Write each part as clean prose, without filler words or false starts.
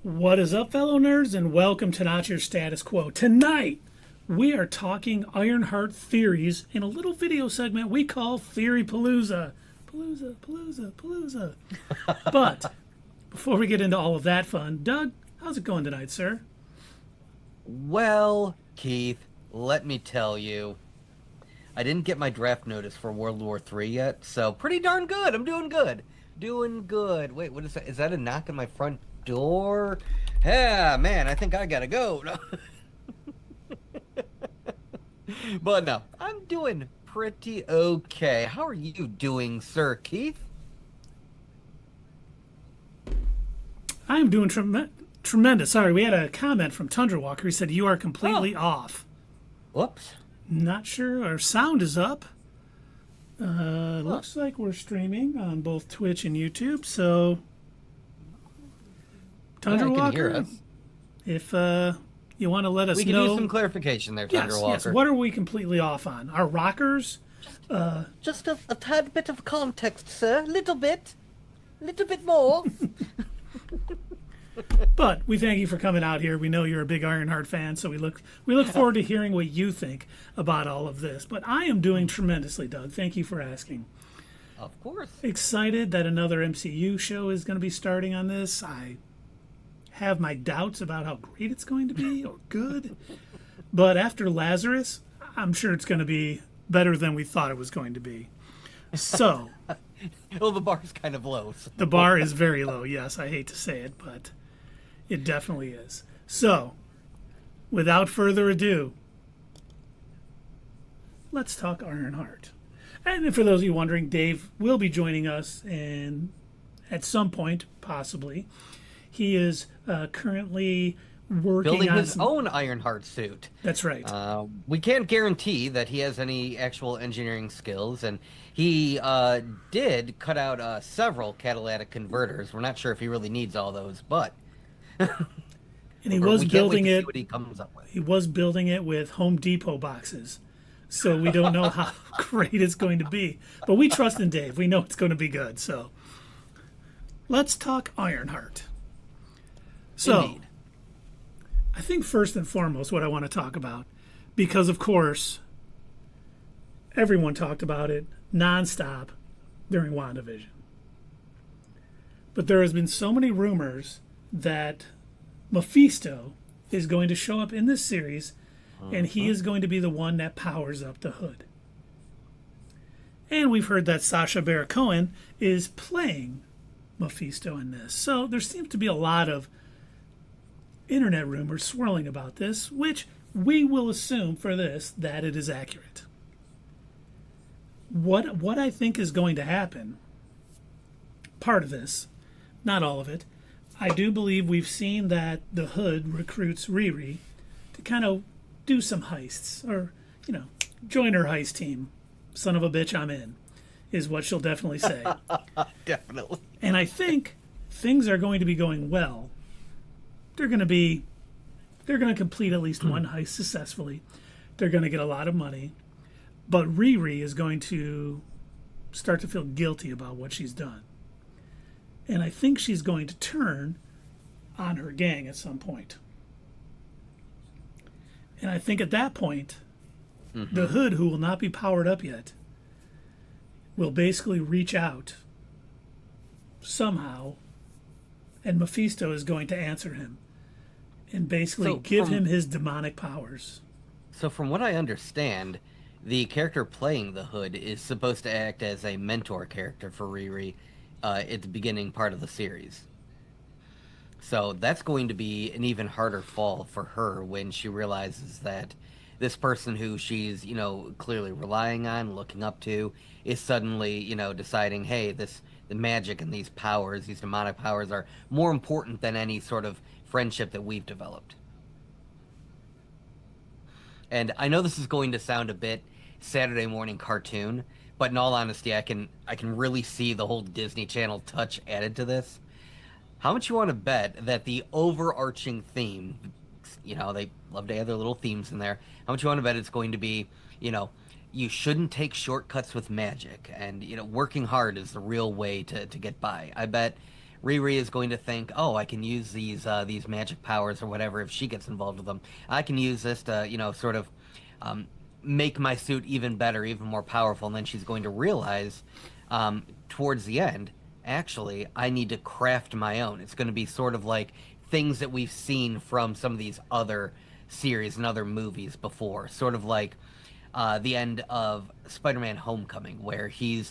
What is up, fellow nerds, and welcome to Not Your Status Quo. Tonight, we are talking Ironheart theories in a little video segment we call Theory-Palooza. Palooza, Palooza, Palooza. But, before we get into all of that fun, Doug, how's it going tonight, sir? Well, Keith, let me tell you, I didn't get my draft notice for World War III yet, so pretty darn good. I'm doing good. Doing good. Wait, what is that? Is that a knock on my front door? Yeah, man, I think I gotta go. But no, I'm doing pretty okay. How are you doing, Sir Keith? I am doing tremendous. Sorry, we had a comment from Tundra Walker. He said, you are completely Oh, off. whoops. Not sure. Our sound is up. Huh. Looks like we're streaming on both Twitch and YouTube. So, Yeah, Tundra I can hear Walker, us. if you want to let us We can use know. some clarification there, Thunder Yes, yes. Walker. What are we completely off on? Our rockers? Just a tad bit of context, sir. Little bit. Little bit more. But we thank you for coming out here. We know you're a big Ironheart fan, so we look forward to hearing what you think about all of this. But I am doing tremendously, Doug. Thank you for asking. Of course. Excited that another MCU show is going to be starting on this. I have my doubts about how great it's going to be or good. But after Lazarus, I'm sure it's going to be better than we thought it was going to be. So, Well, the bar's kind of low. the bar is very low. Yes, I hate to say it, but it definitely is. So, without further ado, let's talk Ironheart. And for those of you wondering, Dave will be joining us and at some point, possibly. He is currently working Building on his some. own Ironheart suit. That's right. We can't guarantee that he has any actual engineering skills, and he did cut out several catalytic converters. We're not sure if he really needs all those, but And he we was can't wait building to see it. what he comes up with. He was building it with Home Depot boxes. So we don't know how great it's going to be. But we trust in Dave. We know it's going to be good. So let's talk Ironheart. So Indeed. I think first and foremost what I want to talk about, because of course everyone talked about it nonstop during WandaVision. But there has been so many rumors that Mephisto is going to show up in this series and he is going to be the one that powers up the Hood. And we've heard that Sacha Baron Cohen is playing Mephisto in this. So there seems to be a lot of internet rumors swirling about this, which we will assume for this that it is accurate. What I think is going to happen, part of this, not all of it, I do believe we've seen that the Hood recruits Riri to kind of do some heists, or, join her heist team. Son of a bitch, I'm in, is what she'll definitely say. Definitely. And I think things are going to be going well. They're going to complete at least one heist successfully. They're going to get a lot of money. But Riri is going to start to feel guilty about what she's done. And I think she's going to turn on her gang at some point. And I think at that point, the Hood, who will not be powered up yet, will basically reach out somehow, and Mephisto is going to answer him and basically So give from him his demonic powers. so from what I understand, the character playing the Hood is supposed to act as a mentor character for Riri at the beginning part of the series. So that's going to be an even harder fall for her when she realizes that this person who she's, clearly relying on, looking up to, is suddenly, deciding, hey, the magic and these powers, these demonic powers, are more important than any sort of friendship that we've developed. And I know this is going to sound a bit Saturday morning cartoon, but in all honesty, I can really see the whole Disney Channel touch added to this. How much you want to bet that the overarching theme, they love to add their little themes in there. How much you want to bet it's going to be, you shouldn't take shortcuts with magic, and working hard is the real way to get by. I bet Riri is going to think, oh, I can use these magic powers or whatever if she gets involved with them. I can use this to, sort of um, make my suit even better, even more powerful. And then she's going to realize towards the end, actually, I need to craft my own. It's going to be sort of like things that we've seen from some of these other series and other movies before. Sort of like the end of Spider-Man: Homecoming, where he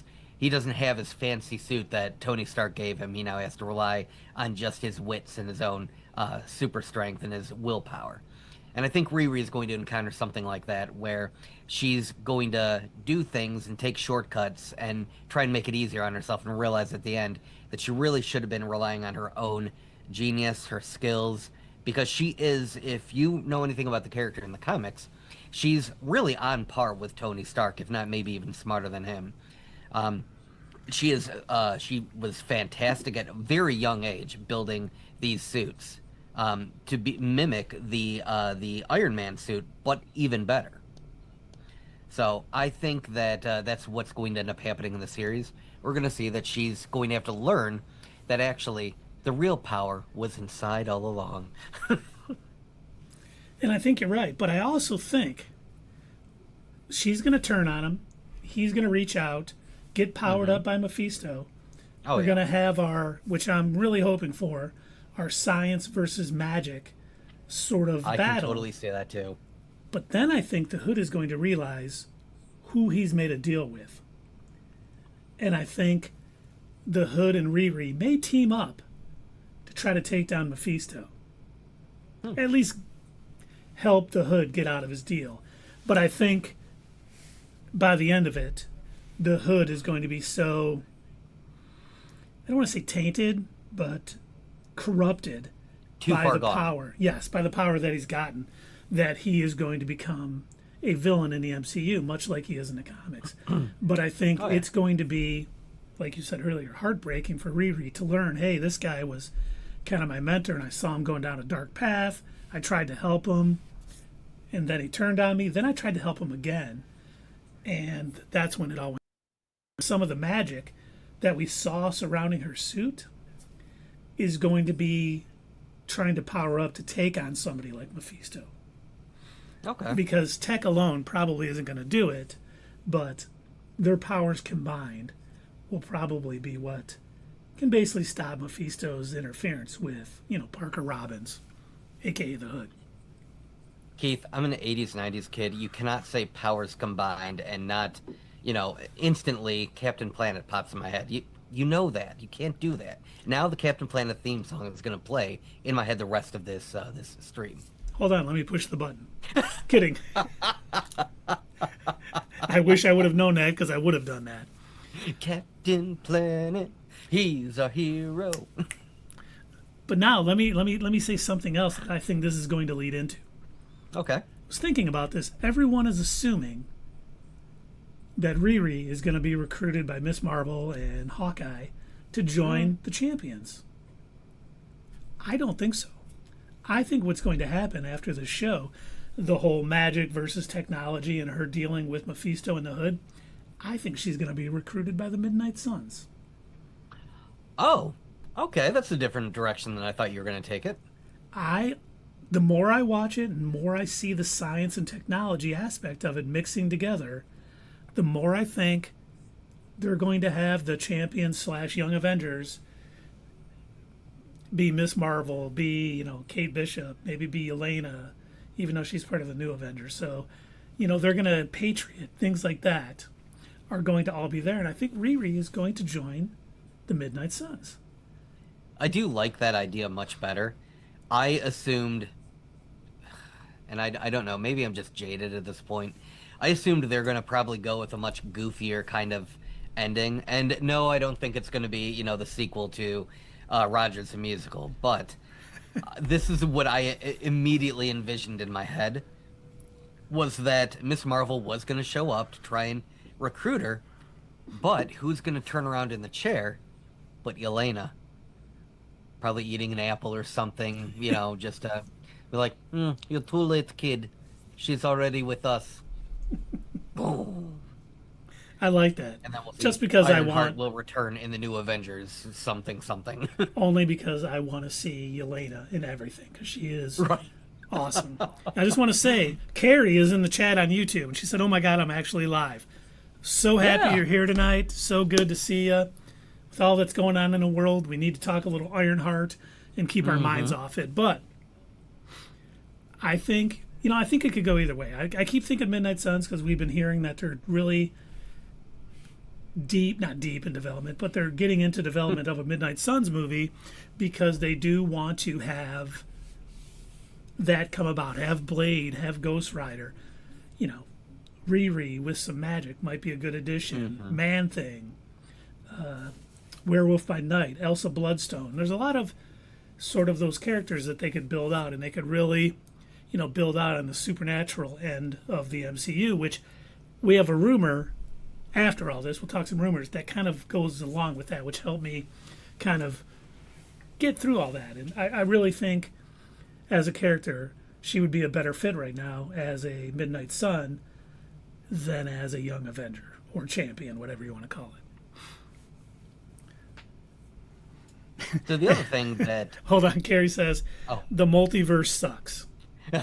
doesn't have his fancy suit that Tony Stark gave him. He now has to rely on just his wits and his own super strength and his willpower. And I think Riri is going to encounter something like that, where she's going to do things and take shortcuts and try and make it easier on herself, and realize at the end that she really should have been relying on her own genius, her skills, because she is, if you know anything about the character in the comics, she's really on par with Tony Stark, if not maybe even smarter than him. She was fantastic at a very young age building these suits to mimic the Iron Man suit, but even better. So I think that that's what's going to end up happening in the series. We're going to see that she's going to have to learn that actually the real power was inside all along. And I think you're right, but I also think she's going to turn on him. He's going to reach out, get powered up by Mephisto. We're going to have our, which I'm really hoping for, our science versus magic sort of battle. I can totally see that too. But then I think the Hood is going to realize who he's made a deal with. And I think the Hood and Riri may team up to try to take down Mephisto. At least help the Hood get out of his deal. But I think by the end of it, the Hood is going to be so, I don't want to say tainted, but corrupted by the power. Yes, by the power that he's gotten, that he is going to become a villain in the MCU, much like he is in the comics. But I think it's going to be, like you said earlier, heartbreaking for Riri to learn, hey, this guy was kind of my mentor, and I saw him going down a dark path. I tried to help him, and then he turned on me. Then I tried to help him again, and that's when it all went. Some of the magic that we saw surrounding her suit is going to be trying to power up to take on somebody like Mephisto. Okay. Because tech alone probably isn't going to do it, but their powers combined will probably be what can basically stop Mephisto's interference with, Parker Robbins, a.k.a. the Hood. Keith, I'm an 80s, 90s kid. You cannot say powers combined and not, instantly Captain Planet pops in my head. You know that. You can't do that. Now the Captain Planet theme song is going to play in my head the rest of this stream. Hold on, let me push the button. Kidding. I wish I would have known that, because I would have done that. Captain Planet, he's our hero. But now let me say something else that I think this is going to lead into. Okay. I was thinking about this. Everyone is assuming that Riri is going to be recruited by Miss Marvel and Hawkeye to join the Champions. I don't think so. I think what's going to happen after the show, the whole magic versus technology and her dealing with Mephisto and the Hood, I think she's going to be recruited by the Midnight Suns. Oh, okay. That's a different direction than I thought you were going to take it. The more I watch it and more I see the science and technology aspect of it mixing together, the more I think they're going to have the Champions / Young Avengers be Miss Marvel, be, Kate Bishop, maybe be Elena, even though she's part of the New Avengers. So, they're going to Patriot, things like that are going to all be there. And I think Riri is going to join the Midnight Suns. I do like that idea much better. I assumed, and I don't know, maybe I'm just jaded at this point. I assumed they're going to probably go with a much goofier kind of ending. And no, I don't think it's going to be, the sequel to Rogers the Musical. But this is what I immediately envisioned in my head, was that Miss Marvel was going to show up to try and recruit her. But who's going to turn around in the chair but Elena? Probably eating an apple or something, just to be like, you're too late, kid. She's already with us. Boom. I like that. And then we'll see Just because I Ironheart want, will return in the new Avengers something something. only because I want to see Yelena in everything, because she is Right. awesome. I just want to say, Carrie is in the chat on YouTube, and she said, "Oh my God, I'm actually live. So happy Yeah. you're here tonight. So good to see you. With all that's going on in the world, we need to talk a little Ironheart and keep our minds off it." But I think, I think it could go either way. I keep thinking Midnight Suns because we've been hearing that they're really not deep in development, but they're getting into development of a Midnight Suns movie because they do want to have that come about. Have Blade, have Ghost Rider, Riri with some magic might be a good addition. Man Thing, Werewolf by Night, Elsa Bloodstone. There's a lot of sort of those characters that they could build out, and they could really, build out on the supernatural end of the MCU, which we have a rumor after all this. We'll talk some rumors that kind of goes along with that, which helped me kind of get through all that. And I really think as a character, she would be a better fit right now as a Midnight Sun than as a young Avenger or champion, whatever you want to call it. So the other thing that Hold on, Carrie says, the multiverse sucks. They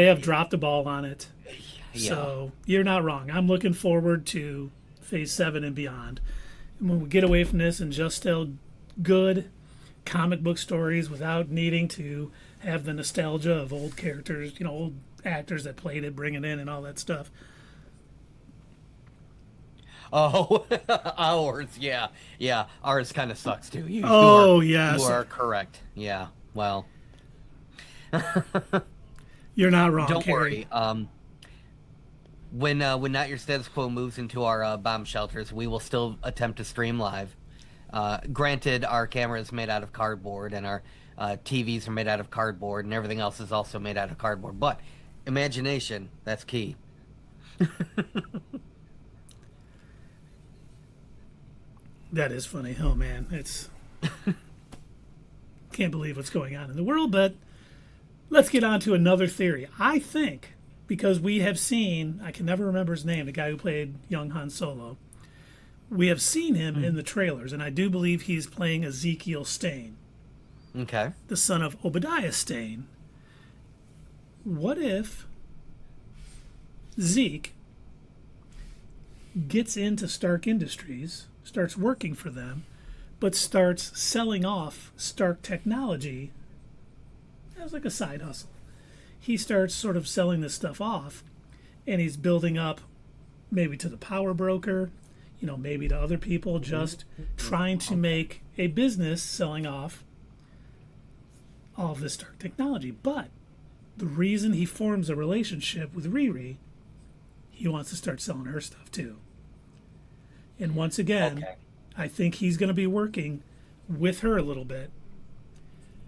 have dropped the ball on it. Yeah. So you're not wrong. I'm looking forward to Phase 7 and beyond. And when we get away from this and just tell good comic book stories without needing to have the nostalgia of old characters, old actors that played it, bring it in and all that stuff. Oh, ours, yeah. Ours kind of sucks too. Yes. You are correct. Yeah. Well, You're not wrong, don't Carrie. worry. When Not Your Status Quo moves into our bomb shelters, we will still attempt to stream live. Granted, our camera is made out of cardboard, and our TVs are made out of cardboard, and everything else is also made out of cardboard. But imagination, that's key. That is funny. Oh, man. Can't believe what's going on in the world, but let's get on to another theory. I think, because we have seen, I can never remember his name, the guy who played young Han Solo, we have seen him in the trailers, and I do believe he's playing Ezekiel Stane, Okay. the son of Obadiah Stane. What if Zeke gets into Stark Industries, starts working for them, but starts selling off Stark technology as like a side hustle? He starts sort of selling this stuff off, and he's building up maybe to the power broker, maybe to other people, just trying to make a business selling off all of this Stark technology. But the reason he forms a relationship with Riri, he wants to start selling her stuff too. And once again, Okay. I think he's going to be working with her a little bit,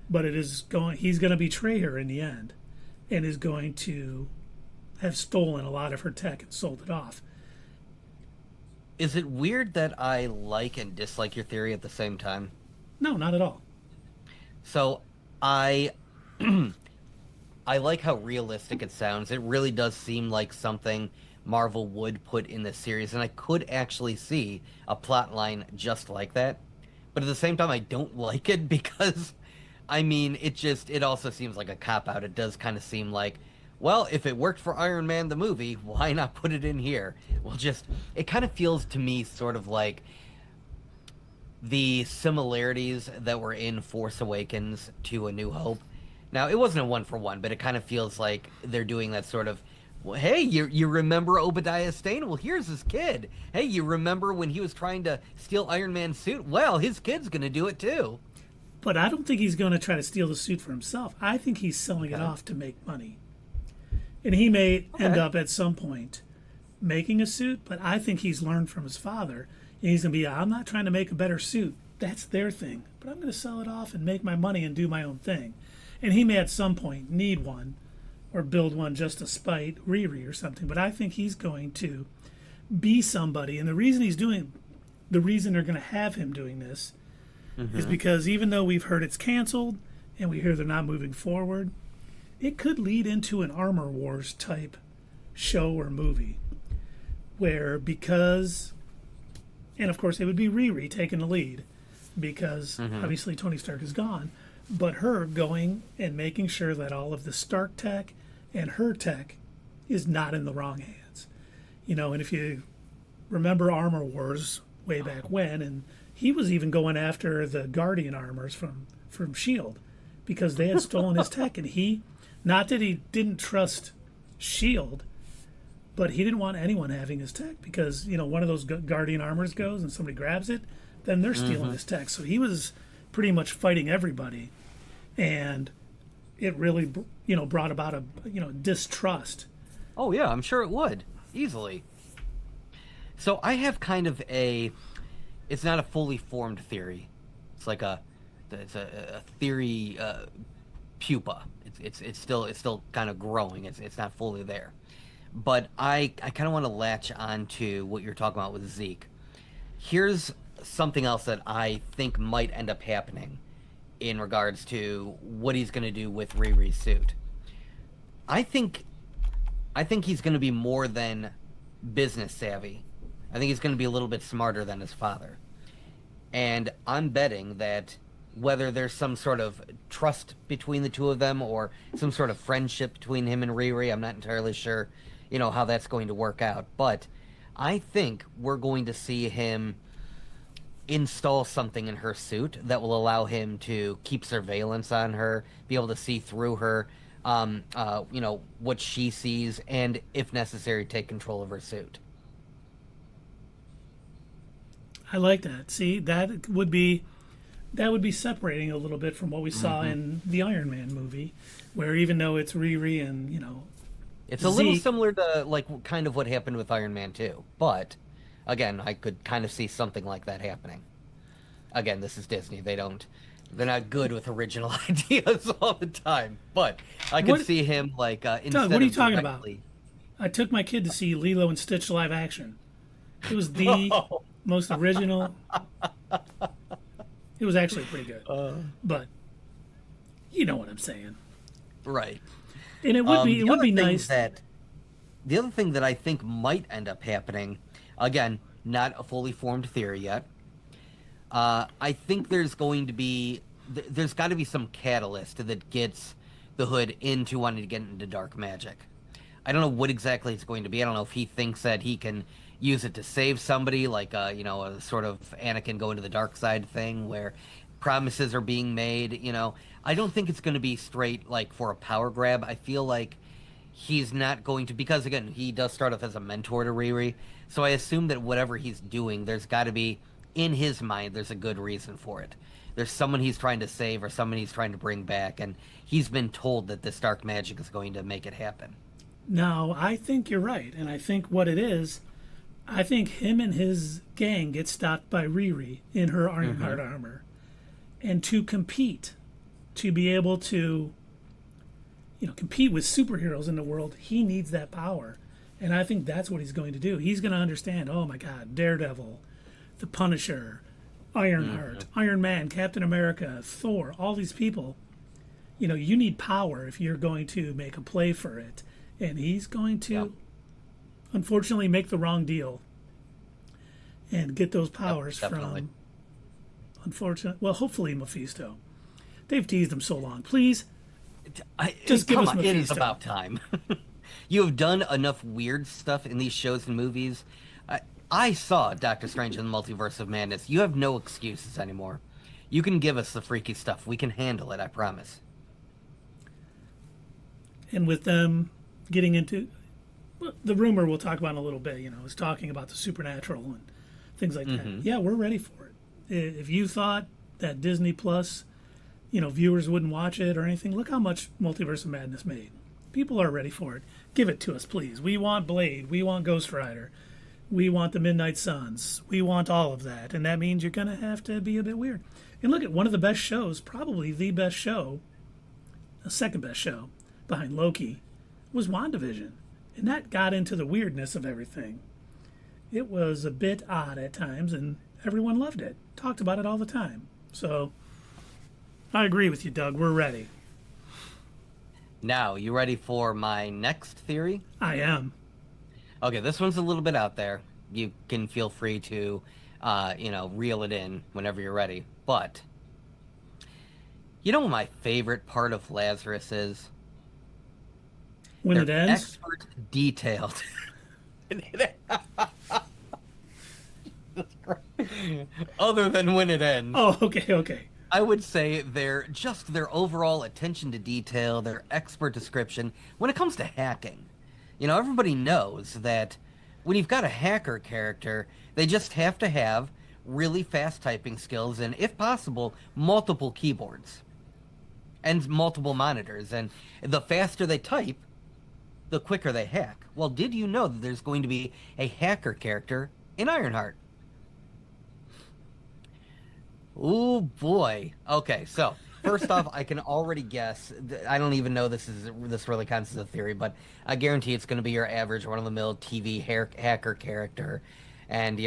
but he's going to betray her in the end, and is going to have stolen a lot of her tech and sold it off. Is it weird that I like and dislike your theory at the same time? No, not at all. So I I like how realistic it sounds. It really does seem like something Marvel would put in this series, and I could actually see a plot line just like that. But at the same time, I don't like it because, it also seems like a cop-out. It does kind of seem like, well, if it worked for Iron Man the movie, why not put it in here? It kind of feels to me sort of like the similarities that were in Force Awakens to A New Hope. Now, it wasn't a one-for-one, but it kind of feels like they're doing that sort of, well, hey, you remember Obadiah Stane? Well, here's his kid. Hey, you remember when he was trying to steal Iron Man's suit? Well, his kid's going to do it too. But I don't think he's going to try to steal the suit for himself. I think he's selling it Okay. off to make money. And he may end up at some point making a suit, but I think he's learned from his father. And he's going to be, I'm not trying to make a better suit. That's their thing. But I'm going to sell it off and make my money and do my own thing. And he may at some point need one or build one just to spite Riri or something. But I think he's going to be somebody. And the reason they're going to have him doing this is because even though we've heard it's canceled and we hear they're not moving forward, it could lead into an Armor Wars type show or movie where because, and of course it would be Riri taking the lead because obviously Tony Stark is gone, but her going and making sure that all of the Stark tech and her tech is not in the wrong hands. You know, and if you remember Armor Wars way back when, and he was even going after the Guardian armors from S.H.I.E.L.D. because they had stolen his tech, and he, not that he didn't trust S.H.I.E.L.D., but he didn't want anyone having his tech because, you know, one of those Guardian armors goes and somebody grabs it, then they're stealing his tech. So he was pretty much fighting everybody, and it really, you know, brought about a, you know, distrust. Oh yeah, I'm sure it would easily. So I have kind of it's not a fully formed theory. It's like it's a theory pupa. It's still kind of growing. It's not fully there. But I kind of want to latch on to what you're talking about with Zeke. Here's something else that I think might end up happening in regards to what he's going to do with Riri's suit. I think he's going to be more than business savvy. I think he's going to be a little bit smarter than his father. And I'm betting that whether there's some sort of trust between the two of them or some sort of friendship between him and Riri, I'm not entirely sure, you know, how that's going to work out. But I think we're going to see him install something in her suit that will allow him to keep surveillance on her, be able to see through her, you know, what she sees, and if necessary, take control of her suit. I like that. See, that would be separating a little bit from what we saw in the Iron Man movie, where even though it's Riri and, you know, it's a little similar to like kind of what happened with Iron Man 2, but again, I could kind of see something like that happening. Again, this is Disney. They're not good with original ideas all the time, but I could see him like instead Doug, what are you talking directly... about? I took my kid to see Lilo and Stitch live action. It was the most original. It was actually pretty good, but you know what I'm saying, right? And it would be nice. The other thing that I think might end up happening, again, not a fully formed theory yet. I think there's got to be some catalyst that gets the Hood into wanting to get into dark magic. I don't know what exactly it's going to be. I don't know if he thinks that he can use it to save somebody, like you know, a sort of Anakin go into the dark side thing where promises are being made. You know, I don't think it's going to be straight like for a power grab. I feel like he's not going to, because again, he does start off as a mentor to Riri. So I assume that whatever he's doing, there's got to be, in his mind, there's a good reason for it. There's someone he's trying to save or someone he's trying to bring back, and he's been told that this dark magic is going to make it happen. No, I think you're right, and I think what it is, I think him and his gang get stopped by Riri in her Ironheart armor, and to compete, to be able to, you know, compete with superheroes in the world, he needs that power, and I think that's what he's going to do. He's going to understand. Oh my God, Daredevil, the Punisher, Ironheart, Iron Man, Captain America, Thor, all these people. You know, you need power if you're going to make a play for it. And he's going to, unfortunately, make the wrong deal and get those powers from, well, hopefully Mephisto. They've teased him so long. Please, just give us Mephisto. It is about time. You have done enough weird stuff in these shows and movies. I saw Doctor Strange in the Multiverse of Madness. You have no excuses anymore. You can give us the freaky stuff. We can handle it, I promise. And with them getting into the rumor we'll talk about in a little bit, you know, is talking about the supernatural and things like that. Yeah, we're ready for it. If you thought that Disney Plus, you know, viewers wouldn't watch it or anything, look how much Multiverse of Madness made. People are ready for it. Give it to us, please. We want Blade. We want Ghost Rider. We want the Midnight Suns. We want all of that. And that means you're going to have to be a bit weird. And look at one of the best shows, probably the best show, the second best show behind Loki, was WandaVision. And that got into the weirdness of everything. It was a bit odd at times, and everyone loved it. Talked about it all the time. So, I agree with you, Doug. We're ready. Now, you ready for my next theory? I am. Okay, this one's a little bit out there. You can feel free to, reel it in whenever you're ready. But you know what my favorite part of Lazarus is? When They're it ends? expert detailed. Other than when it ends. Oh, okay. I would say their overall attention to detail, their expert description when it comes to hacking. Everybody knows that when you've got a hacker character, they just have to have really fast typing skills and, if possible, multiple keyboards and multiple monitors. And the faster they type, the quicker they hack. Well, did you know that there's going to be a hacker character in Ironheart? Oh boy. Okay, so first off, I can already guess. I don't even know this really counts as a theory, but I guarantee it's going to be your average run-of-the-mill TV hacker character, and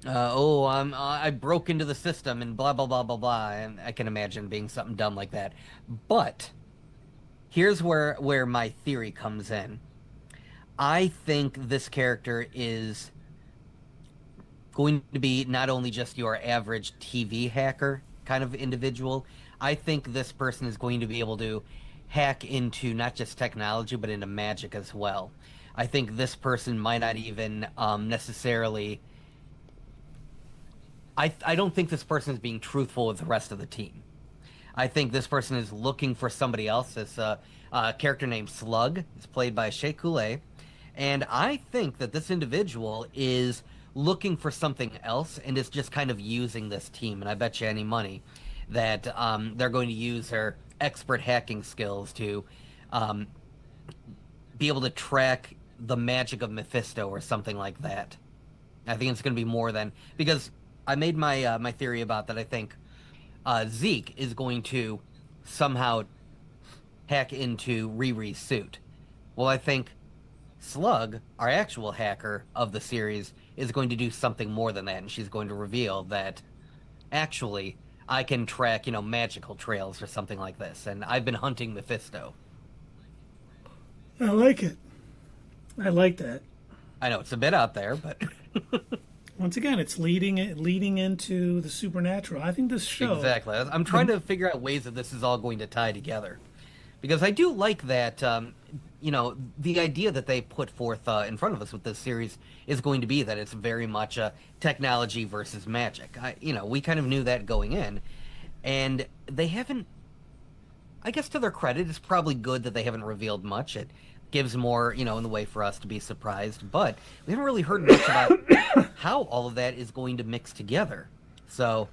I broke into the system and blah blah blah blah blah. And I can imagine being something dumb like that. But here's where my theory comes in. I think this character is going to be not only just your average TV hacker kind of individual. I think this person is going to be able to hack into not just technology, but into magic as well. I think this person might not even necessarily... I don't think this person is being truthful with the rest of the team. I think this person is looking for somebody else. This character named Slug is played by Shea Coulee. And I think that this individual is looking for something else and is just kind of using this team. And I bet you any money that they're going to use her expert hacking skills to be able to track the magic of Mephisto or something like that. I think it's going to be more than... Because I made my theory about that. I think Zeke is going to somehow hack into Riri's suit. Well, I think Slug, our actual hacker of the series, is going to do something more than that, and she's going to reveal that actually I can track, magical trails or something like this, and I've been hunting Mephisto. I like it. I like that. I know it's a bit out there, but once again, it's leading into the supernatural. I think this show... Exactly. I'm trying to figure out ways that this is all going to tie together, because I do like that. The idea that they put forth in front of us with this series is going to be that it's very much a technology versus magic. We kind of knew that going in, and they haven't... I guess to their credit, it's probably good that they haven't revealed much. It gives more, in the way for us to be surprised, but we haven't really heard much about how all of that is going to mix together. So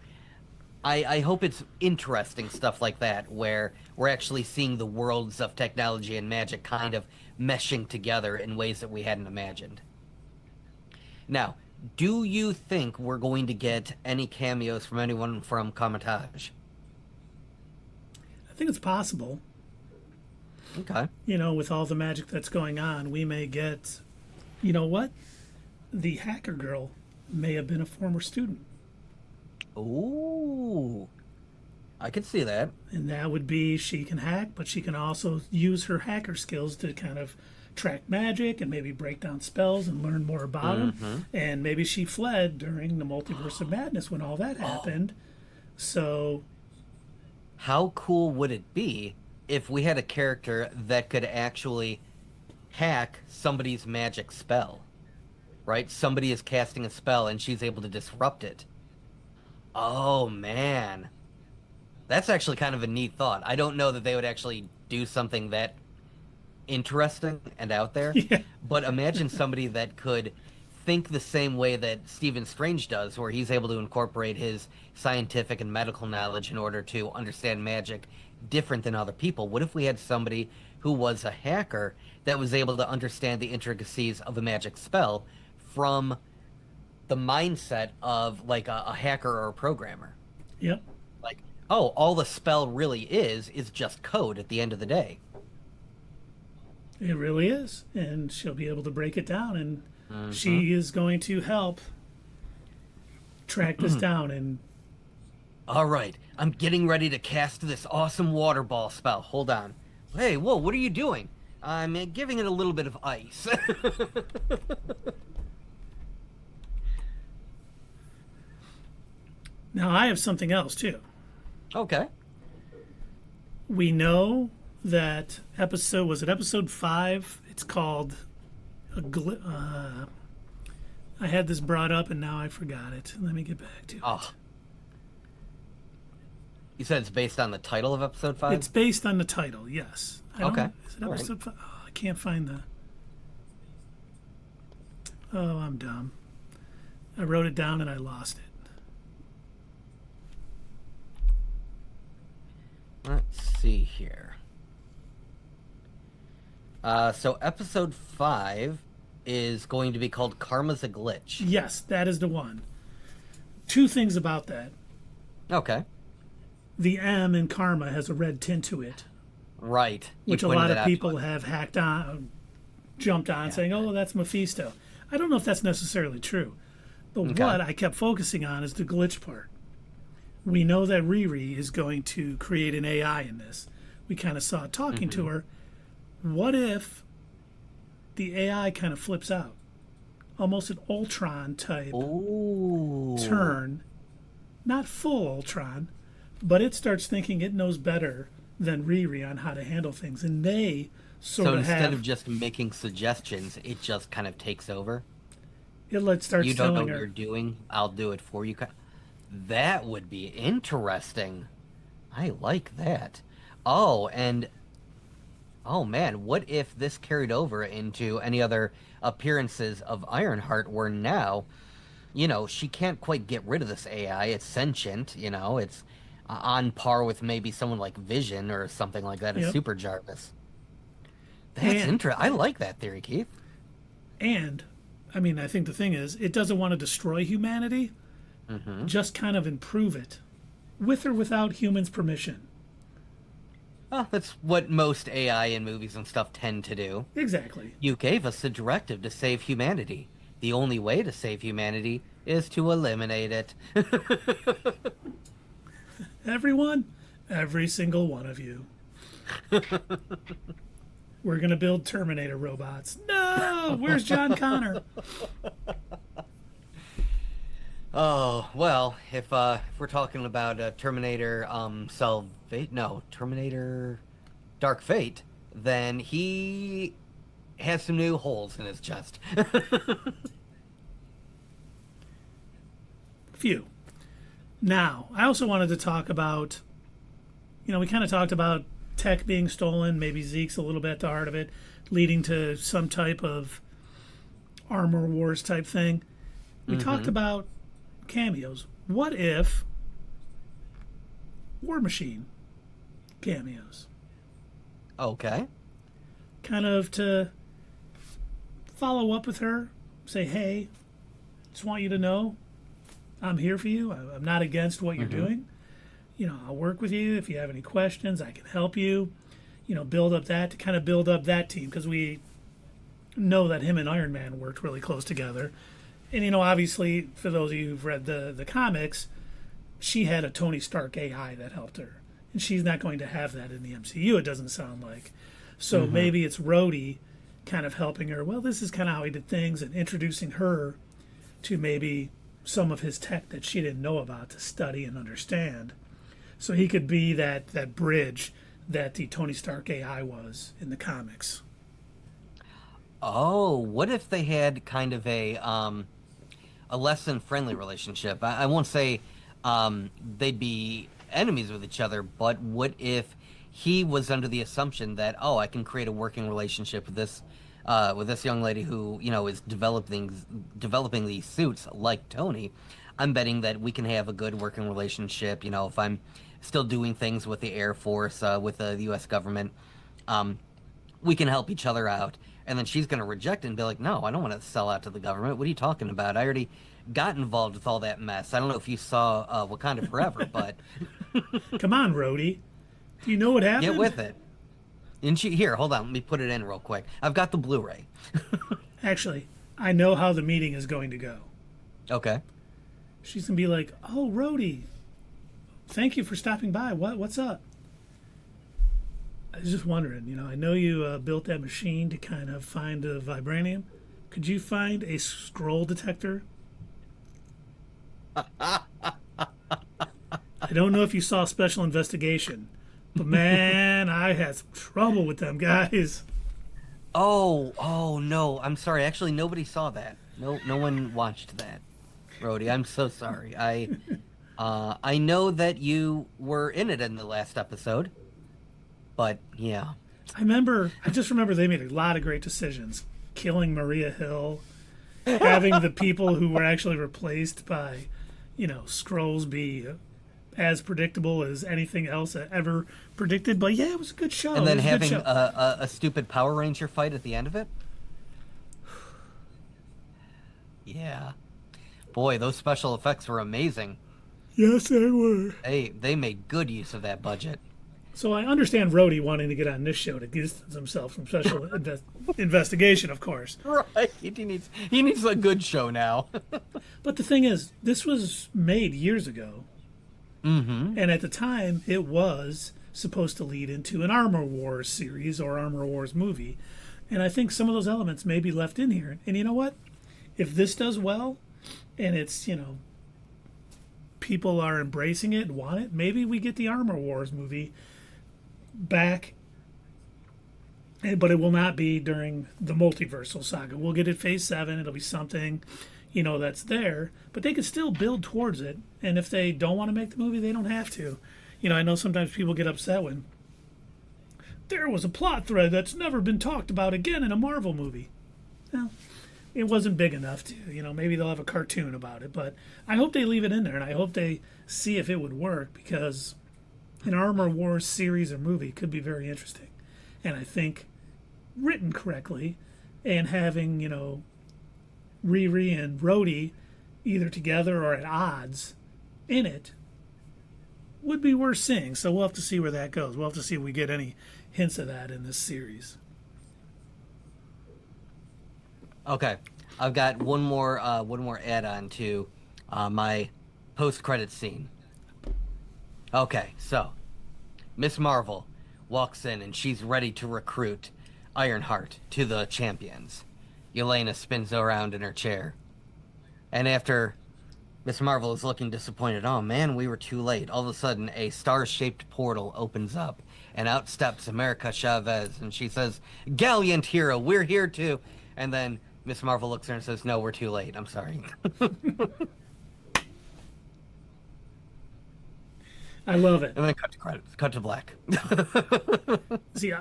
I hope it's interesting stuff like that, where we're actually seeing the worlds of technology and magic kind of meshing together in ways that we hadn't imagined. Now, do you think we're going to get any cameos from anyone from Comatage? I think it's possible. Okay. With all the magic that's going on, we may get... You know what? The hacker girl may have been a former student. Ooh, I could see that. And that would be, she can hack, but she can also use her hacker skills to kind of track magic and maybe break down spells and learn more about them. And maybe she fled during the Multiverse of Madness when all that happened. So... How cool would it be if we had a character that could actually hack somebody's magic spell? Right? Somebody is casting a spell and she's able to disrupt it. Oh, man. That's actually kind of a neat thought. I don't know that they would actually do something that interesting and out there. Yeah. But imagine somebody that could think the same way that Stephen Strange does, where he's able to incorporate his scientific and medical knowledge in order to understand magic different than other people. What if we had somebody who was a hacker that was able to understand the intricacies of a magic spell from the mindset of like a hacker or a programmer? Yep. Like, oh, all the spell really is just code at the end of the day. It really is. And she'll be able to break it down, and she is going to help track this down. And all right, I'm getting ready to cast this awesome water ball spell. Hold on. Hey, whoa, what are you doing? I'm giving it a little bit of ice. Now, I have something else, too. Okay. We know that episode 5? It's called I had this brought up and now I forgot it. Let me get back to it. You said it's based on the title of episode 5? It's based on the title, yes. Okay. Is it episode 5? Oh, I can't find the... Oh, I'm dumb. I wrote it down and I lost it. Let's see here. So episode 5 is going to be called Karma's a Glitch. Yes, that is the one. 2 things about that. Okay. The M in Karma has a red tint to it. Right. Which a lot of people have jumped on, saying, oh, that's Mephisto. I don't know if that's necessarily true. But what I kept focusing on is the glitch part. We know that Riri is going to create an AI in this. We kind of saw it talking to her. What if the AI kind of flips out? Almost an Ultron type turn. Not full Ultron, but it starts thinking it knows better than Riri on how to handle things. And they sort of have... So instead of just making suggestions, it just kind of takes over? It starts you don't know telling what her, you're doing, I'll do it for you. That would be interesting. I like that. Oh, and... Oh, man, what if this carried over into any other appearances of Ironheart where now, she can't quite get rid of this AI. It's sentient, it's on par with maybe someone like Vision or something like that, a Super Jarvis. That's interesting. I like that theory, Keith. And, I mean, I think the thing is, it doesn't want to destroy humanity, just kind of improve it, with or without humans' permission. Well, that's what most AI in movies and stuff tend to do. Exactly. You gave us a directive to save humanity. The only way to save humanity is to eliminate it. Everyone, every single one of you. We're going to build Terminator robots. No! Where's John Connor? Oh, well, if we're talking about Terminator Terminator Dark Fate, then he has some new holes in his chest. Few. Now, I also wanted to talk about, we kind of talked about tech being stolen, maybe Zeke's a little bit at the heart of it, leading to some type of Armor Wars type thing. We talked about cameos. What if War Machine cameos? Okay. Kind of to follow up with her, say, hey, just want you to know I'm here for you. I'm not against what you're doing. I'll work with you. If you have any questions, I can help you. Build up that team, because we know that him and Iron Man worked really close together. And, obviously, for those of you who've read the comics, she had a Tony Stark AI that helped her. And she's not going to have that in the MCU, it doesn't sound like. So maybe it's Rhodey kind of helping her. Well, this is kind of how he did things, and introducing her to maybe some of his tech that she didn't know about to study and understand. So he could be that bridge that the Tony Stark AI was in the comics. Oh, what if they had kind of a less than friendly relationship? I won't say they'd be enemies with each other, but what if he was under the assumption that, I can create a working relationship with this young lady who, is developing these suits like Tony. I'm betting that we can have a good working relationship. If I'm still doing things with the Air Force, with the U.S. government, we can help each other out. And then she's going to reject it and be like, no, I don't want to sell out to the government. What are you talking about? I already got involved with all that mess. I don't know if you saw Wakanda Forever, but... Come on, Rhodey. Do you know what happened? Get with it. And here, hold on. Let me put it in real quick. I've got the Blu-ray. Actually, I know how the meeting is going to go. Okay. She's going to be like, oh, Rhodey, thank you for stopping by. What's up? I was just wondering, I know you built that machine to kind of find a vibranium. Could you find a scroll detector? I don't know if you saw Special Investigation, but man, I had some trouble with them guys. Oh no, I'm sorry. Actually, nobody saw that. No one watched that. Rhodey, I'm so sorry. I know that you were in it in the last episode, but yeah. I just remember they made a lot of great decisions. Killing Maria Hill, having the people who were actually replaced by, scrolls be as predictable as anything else ever predicted. But yeah, it was a good show. And then It was a good having show. a stupid Power Ranger fight at the end of it. Yeah. Boy, those special effects were amazing. Yes, they were. They made good use of that budget. So I understand Rhodey wanting to get on this show to distance himself from special investigation, of course. Right. He needs a good show now. But the thing is, this was made years ago. Mm-hmm. And at the time, it was supposed to lead into an Armor Wars series or Armor Wars movie. And I think some of those elements may be left in here. And you know what? If this does well, and it's, people are embracing it and want it, maybe we get the Armor Wars movie back. But it will not be during the multiversal saga. We'll get it Phase 7. It'll be something, that's there. But they can still build towards it. And if they don't want to make the movie, they don't have to. I know sometimes people get upset when there was a plot thread that's never been talked about again in a Marvel movie. Well, it wasn't big enough to, maybe they'll have a cartoon about it. But I hope they leave it in there, and I hope they see if it would work, because an Armor Wars series or movie could be very interesting. And I think written correctly and having, Riri and Rhodey either together or at odds in it would be worth seeing. So we'll have to see where that goes. We'll have to see if we get any hints of that in this series. Okay, I've got one more add-on to my post-credit scene. Okay, so Miss Marvel walks in and she's ready to recruit Ironheart to the champions. Yelena spins around in her chair, and after Miss Marvel is looking disappointed, oh man, we were too late. All of a sudden, a star-shaped portal opens up, and out steps America Chavez, and she says, "Gallant hero, we're here too." And then Miss Marvel looks at her and says, "No, we're too late. I'm sorry." I love it. And then cut to credits. Cut to black. See,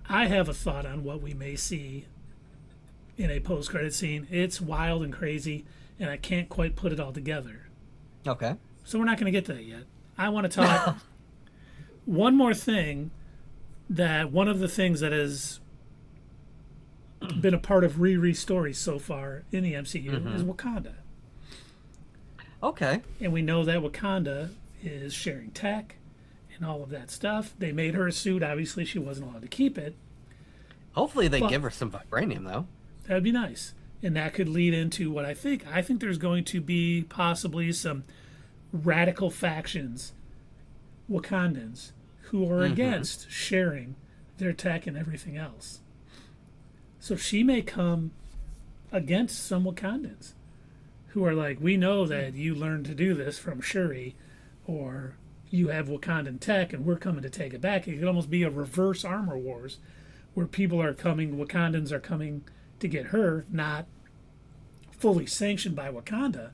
I have a thought on what we may see in a post-credit scene. It's wild and crazy, and I can't quite put it all together. Okay. So we're not going to get to that yet. I want to talk one more thing, that one of the things that has been a part of Riri's story so far in the MCU is Wakanda. Okay. And we know that Wakanda is sharing tech and all of that stuff. They made her a suit. Obviously, she wasn't allowed to keep it. Hopefully they give her some vibranium, though. That'd be nice. And that could lead into what I think. I think there's going to be possibly some radical factions, Wakandans, who are against sharing their tech and everything else. So she may come against some Wakandans who are like, we know that you learned to do this from Shuri, or you have Wakandan tech and we're coming to take it back. It could almost be a reverse Armor Wars where people are coming, Wakandans are coming to get her, not fully sanctioned by Wakanda,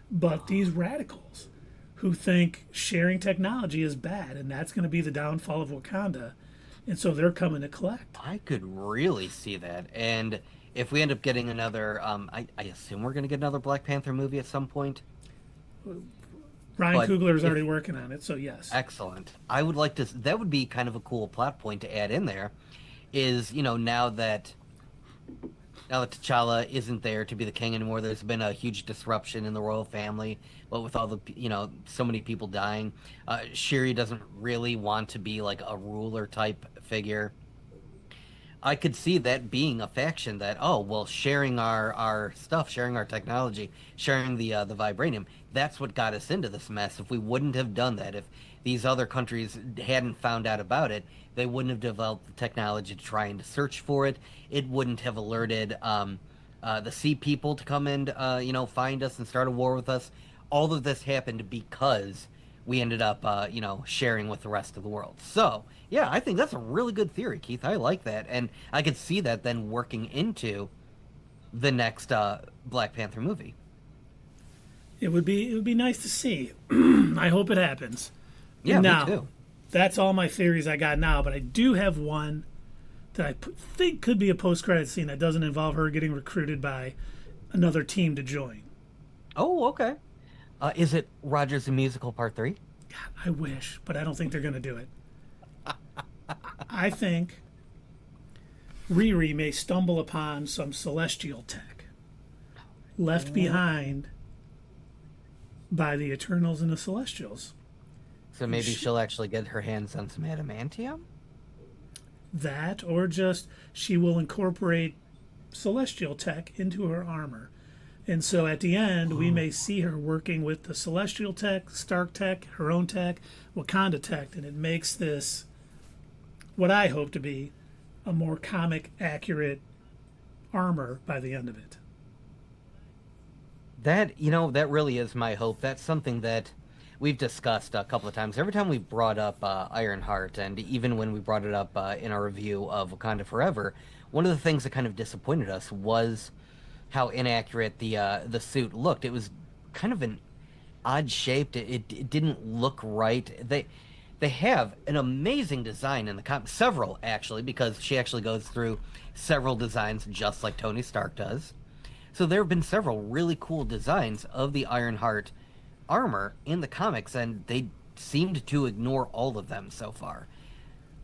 but these radicals who think sharing technology is bad, and that's going to be the downfall of Wakanda. And so they're coming to collect. I could really see that. And if we end up getting another, I assume we're going to get another Black Panther movie at some point. Ryan Coogler is already working on it, so yes. Excellent. I would like to, that would be kind of a cool plot point to add in there, is, now that T'Challa isn't there to be the king anymore, there's been a huge disruption in the royal family, but with all the, so many people dying, Shuri doesn't really want to be like a ruler type figure. I could see that being a faction that, oh, well, sharing our stuff, sharing our technology, sharing the vibranium, that's what got us into this mess. If we wouldn't have done that, if these other countries hadn't found out about it, they wouldn't have developed the technology to try and to search for it. It wouldn't have alerted the sea people to come and find us and start a war with us. All of this happened because we ended up sharing with the rest of the world. So yeah, I think that's a really good theory, Keith. I like that, and I could see that then working into the next Black Panther movie. It would be nice to see. I hope it happens. Yeah, And me now, too. that's all my theories I got now, but I do have one that I think could be a post-credit scene that doesn't involve her getting recruited by another team to join. Oh, okay. Is it Rogers the Musical Part 3? I wish, but I don't think they're going to do it. I think Riri may stumble upon some celestial tech left behind by the Eternals and the Celestials. So maybe she'll actually get her hands on some adamantium? That, or just she will incorporate celestial tech into her armor. And so at the end, we may see her working with the celestial tech, Stark tech, her own tech, Wakanda tech, and it makes this what I hope to be a more comic accurate armor by the end of it. That really is my hope. That's something that we've discussed a couple of times. Every time we've brought up Ironheart, and even when we brought it up in our review of Wakanda Forever, one of the things that kind of disappointed us was how inaccurate the suit looked. It was kind of an odd shaped. It didn't look right. They have an amazing design in the comic, several actually, because she actually goes through several designs just like Tony Stark does. So there have been several really cool designs of the Ironheart armor in the comics, and they seemed to ignore all of them so far.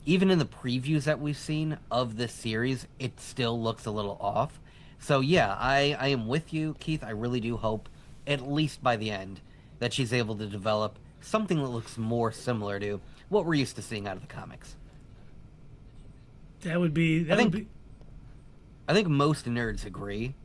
Even in the previews that we've seen of this series, it still looks a little off. So yeah, I am with you, Keith. I really do hope, at least by the end, that she's able to develop something that looks more similar to what we're used to seeing out of the comics. That would be. I think most nerds agree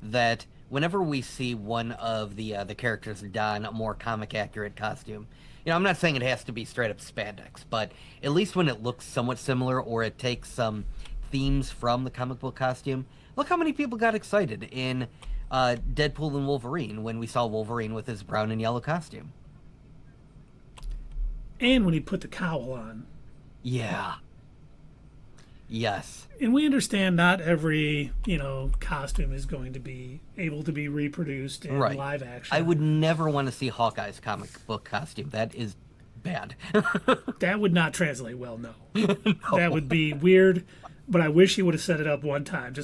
that whenever we see one of the characters don a more comic accurate costume, I'm not saying it has to be straight up spandex, but at least when it looks somewhat similar or it takes some themes from the comic book costume. Look how many people got excited in Deadpool and Wolverine when we saw Wolverine with his brown and yellow costume. And when he put the cowl on. Yeah. Yes. And we understand not every, costume is going to be able to be reproduced in live action. I would never want to see Hawkeye's comic book costume. That is bad. That would not translate well, no. That would be weird, but I wish he would have set it up one time.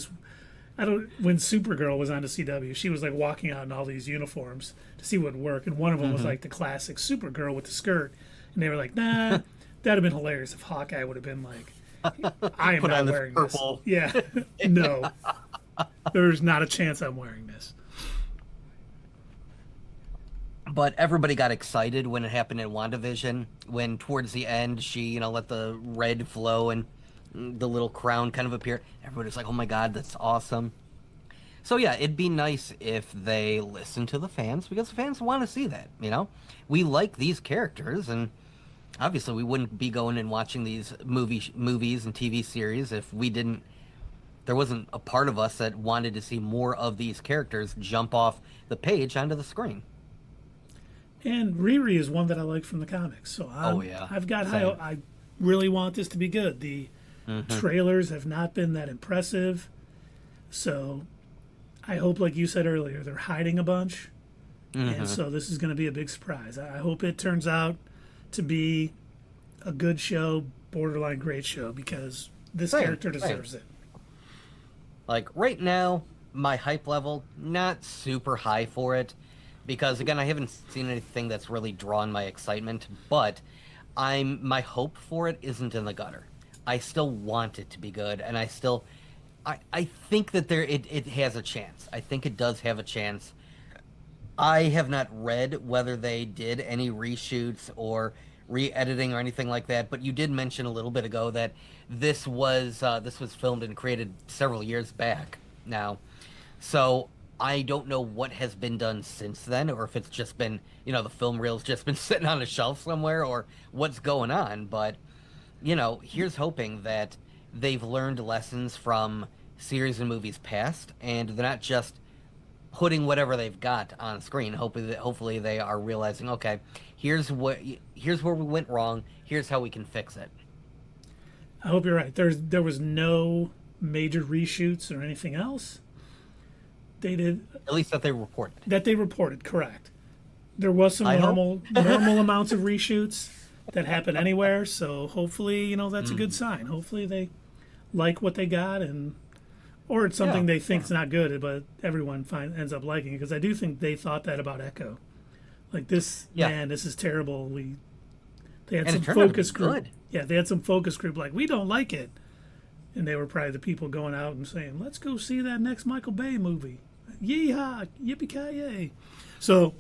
When Supergirl was on the CW, she was like walking out in all these uniforms to see what would work, and one of them was like the classic Supergirl with the skirt, and they were like, nah, that'd have been hilarious if Hawkeye would have been like, I am not wearing this. Yeah, no. There's not a chance I'm wearing this. But everybody got excited when it happened in WandaVision, when towards the end she, let the red flow and the little crown kind of appear. Everybody's like, oh my god, that's awesome. So yeah, it'd be nice if they listen to the fans, because the fans want to see that, We like these characters, and obviously we wouldn't be going and watching these movies and TV series if there wasn't a part of us that wanted to see more of these characters jump off the page onto the screen. And Riri is one that I like from the comics, so I've got high. I really want this to be good. The trailers have not been that impressive, so I hope, like you said earlier, they're hiding a bunch, and so this is going to be a big surprise. I hope it turns out to be a good show, borderline great show, because this character deserves it. Like right now, my hype level not super high for it, because again, I haven't seen anything that's really drawn my excitement, but my hope for it isn't in the gutter. I still want it to be good, and I think that it has a chance. I think it does have a chance. I have not read whether they did any reshoots or re-editing or anything like that. But you did mention a little bit ago that this was filmed and created several years back now. So I don't know what has been done since then, or if it's just been, the film reel's just been sitting on a shelf somewhere, or what's going on. But, here's hoping that they've learned lessons from series and movies past, and they're not just putting whatever they've got on screen. Hopefully they are realizing, okay, here's where we went wrong. Here's how we can fix it. I hope you're right. There was no major reshoots or anything else. They did, At least that they reported. Correct. There was some normal amounts of reshoots that happen anywhere, so hopefully, that's a good sign. Hopefully they like what they got, or it's something they think's not good, but everyone ends up liking it, because I do think they thought that about Echo. Like, this is terrible. They had some focus group. Good. Yeah, they had some focus group like, we don't like it. And they were probably the people going out and saying, let's go see that next Michael Bay movie. Yeehaw, yippee-ki-yay. So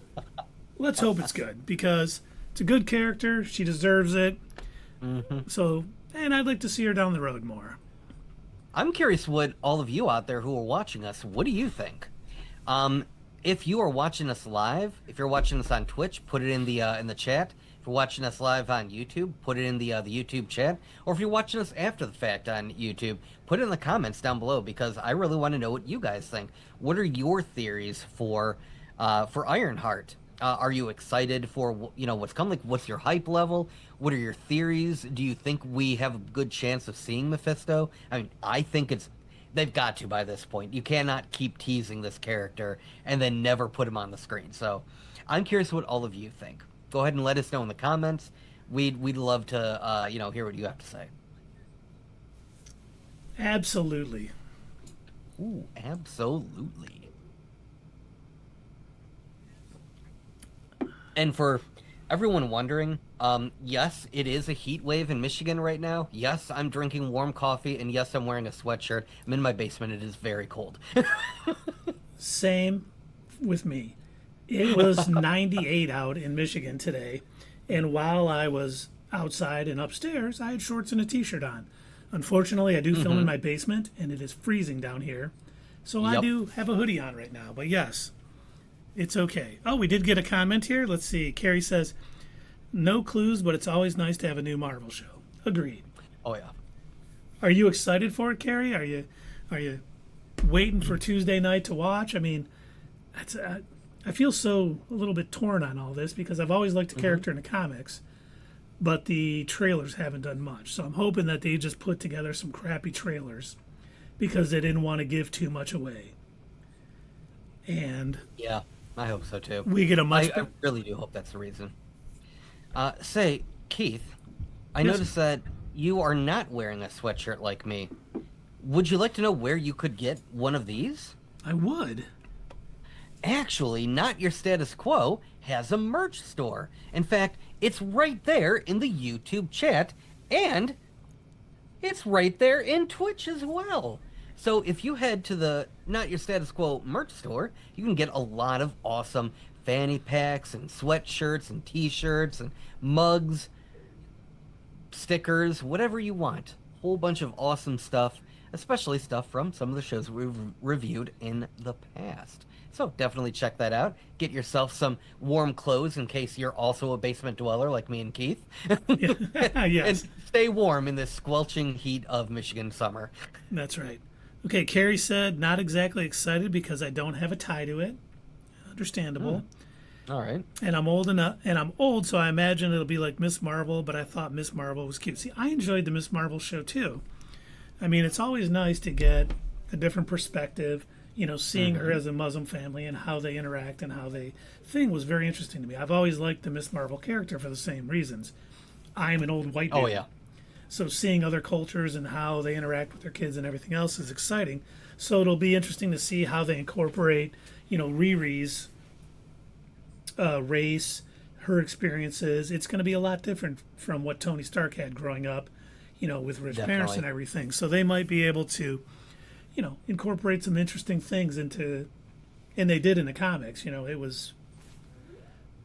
let's hope it's good, because it's a good character. She deserves it. Mm-hmm. So, and I'd like to see her down the road more. I'm curious what all of you out there who are watching us, what do you think? If you are watching us live, if you're watching us on Twitch, put it in the chat. If you're watching us live on YouTube, put it in the YouTube chat. Or if you're watching us after the fact on YouTube, put it in the comments down below, because I really want to know what you guys think. What are your theories for Ironheart? Are you excited for what's coming? Like, what's your hype level? What are your theories? Do you think we have a good chance of seeing Mephisto? I mean, I think they've got to by this point. You cannot keep teasing this character and then never put him on the screen. So I'm curious what all of you think. Go ahead and let us know in the comments. We'd love to hear what you have to say. Absolutely. Ooh, absolutely. And for everyone wondering, yes, it is a heat wave in Michigan right now. Yes, I'm drinking warm coffee, and yes, I'm wearing a sweatshirt. I'm in my basement. It is very cold. Same with me. It was 98 out in Michigan today, and while I was outside and upstairs, I had shorts and a t-shirt on. Unfortunately, I do film in my basement, and it is freezing down here, so I do have a hoodie on right now. But yes, it's okay. Oh, we did get a comment here. Let's see. Carrie says, no clues, but it's always nice to have a new Marvel show. Agreed. Oh, yeah. Are you excited for it, Carrie? Are you waiting for Tuesday night to watch? I mean, I feel a little bit torn on all this, because I've always liked the character in the comics, but the trailers haven't done much. So I'm hoping that they just put together some crappy trailers, because they didn't want to give too much away. And yeah, I hope so too. We get I really do hope that's the reason. Say, Keith, I noticed that you are not wearing a sweatshirt like me. Would you like to know where you could get one of these? I would. Actually, Not Your Status Quo has a merch store. In fact, it's right there in the YouTube chat, and it's right there in Twitch as well. So if you head to the Not Your Status Quo merch store, you can get a lot of awesome fanny packs and sweatshirts and t-shirts and mugs, stickers, whatever you want. Whole bunch of awesome stuff, especially stuff from some of the shows we've reviewed in the past. So definitely check that out. Get yourself some warm clothes in case you're also a basement dweller like me and Keith. Yes. And stay warm in this squelching heat of Michigan summer. That's right. Okay, Carrie said, not exactly excited because I don't have a tie to it. Understandable. All right. And I'm old, so I imagine it'll be like Miss Marvel, but I thought Miss Marvel was cute. See, I enjoyed the Miss Marvel show too. I mean, it's always nice to get a different perspective, seeing her as a Muslim family and how they interact and how they thing was very interesting to me. I've always liked the Miss Marvel character for the same reasons. I'm an old white man. Oh, yeah. So seeing other cultures and how they interact with their kids and everything else is exciting. So it'll be interesting to see how they incorporate, Riri's race, her experiences. It's going to be a lot different from what Tony Stark had growing up, with rich parents and everything. So they might be able to, incorporate some interesting things into, and they did in the comics. It was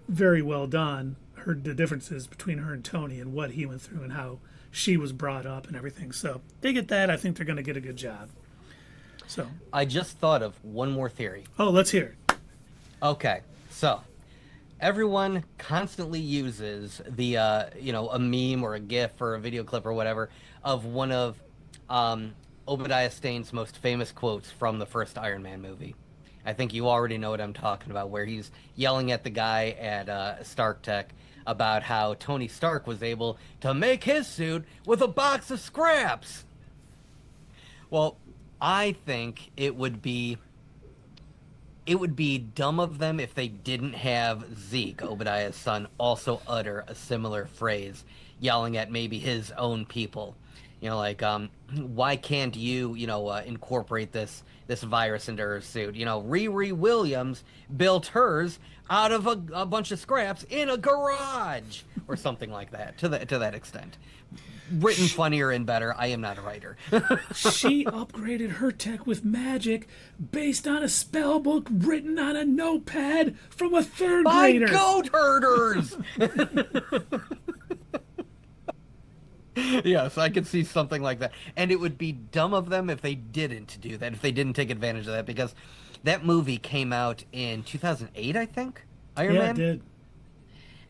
very well done. the differences between her and Tony and what he went through and how she was brought up and everything. So they get that. I think they're going to get a good job. So I just thought of one more theory. Oh, let's hear it. Okay, so everyone constantly uses the a meme or a GIF or a video clip or whatever of one of Obadiah Stane's most famous quotes from the first Iron Man movie. I think you already know what I'm talking about, where he's yelling at the guy at Stark Tech about how Tony Stark was able to make his suit with a box of scraps. Well, I think it would be dumb of them if they didn't have Zeke, Obadiah's son, also utter a similar phrase, yelling at maybe his own people. Like, why can't you, incorporate this virus into her suit? Riri Williams built hers out of a bunch of scraps in a garage, or something like that, to that extent. Written funnier and better. I am not a writer. She upgraded her tech with magic based on a spell book written on a notepad from a third grader. By goat herders! Yes, I could see something like that. And it would be dumb of them if they didn't do that, if they didn't take advantage of that, because that movie came out in 2008, I think? Iron Man? Yeah, it did.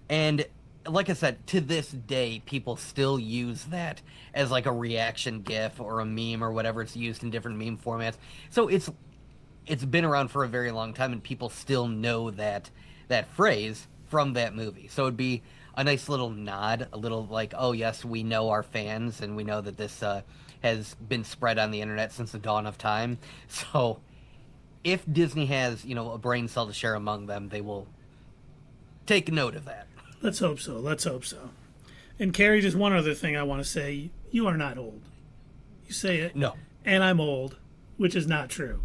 And like I said, to this day, people still use that as like a reaction GIF or a meme or whatever. It's used in different meme formats. So it's been around for a very long time, and people still know that phrase from that movie. So it'd be a nice little nod, a little like, oh yes, we know our fans, and we know that this has been spread on the internet since the dawn of time. So if Disney has, a brain cell to share among them, they will take note of that. Let's hope so. Let's hope so. And Carrie, just one other thing I want to say. You are not old. You say it. No. And I'm old, which is not true.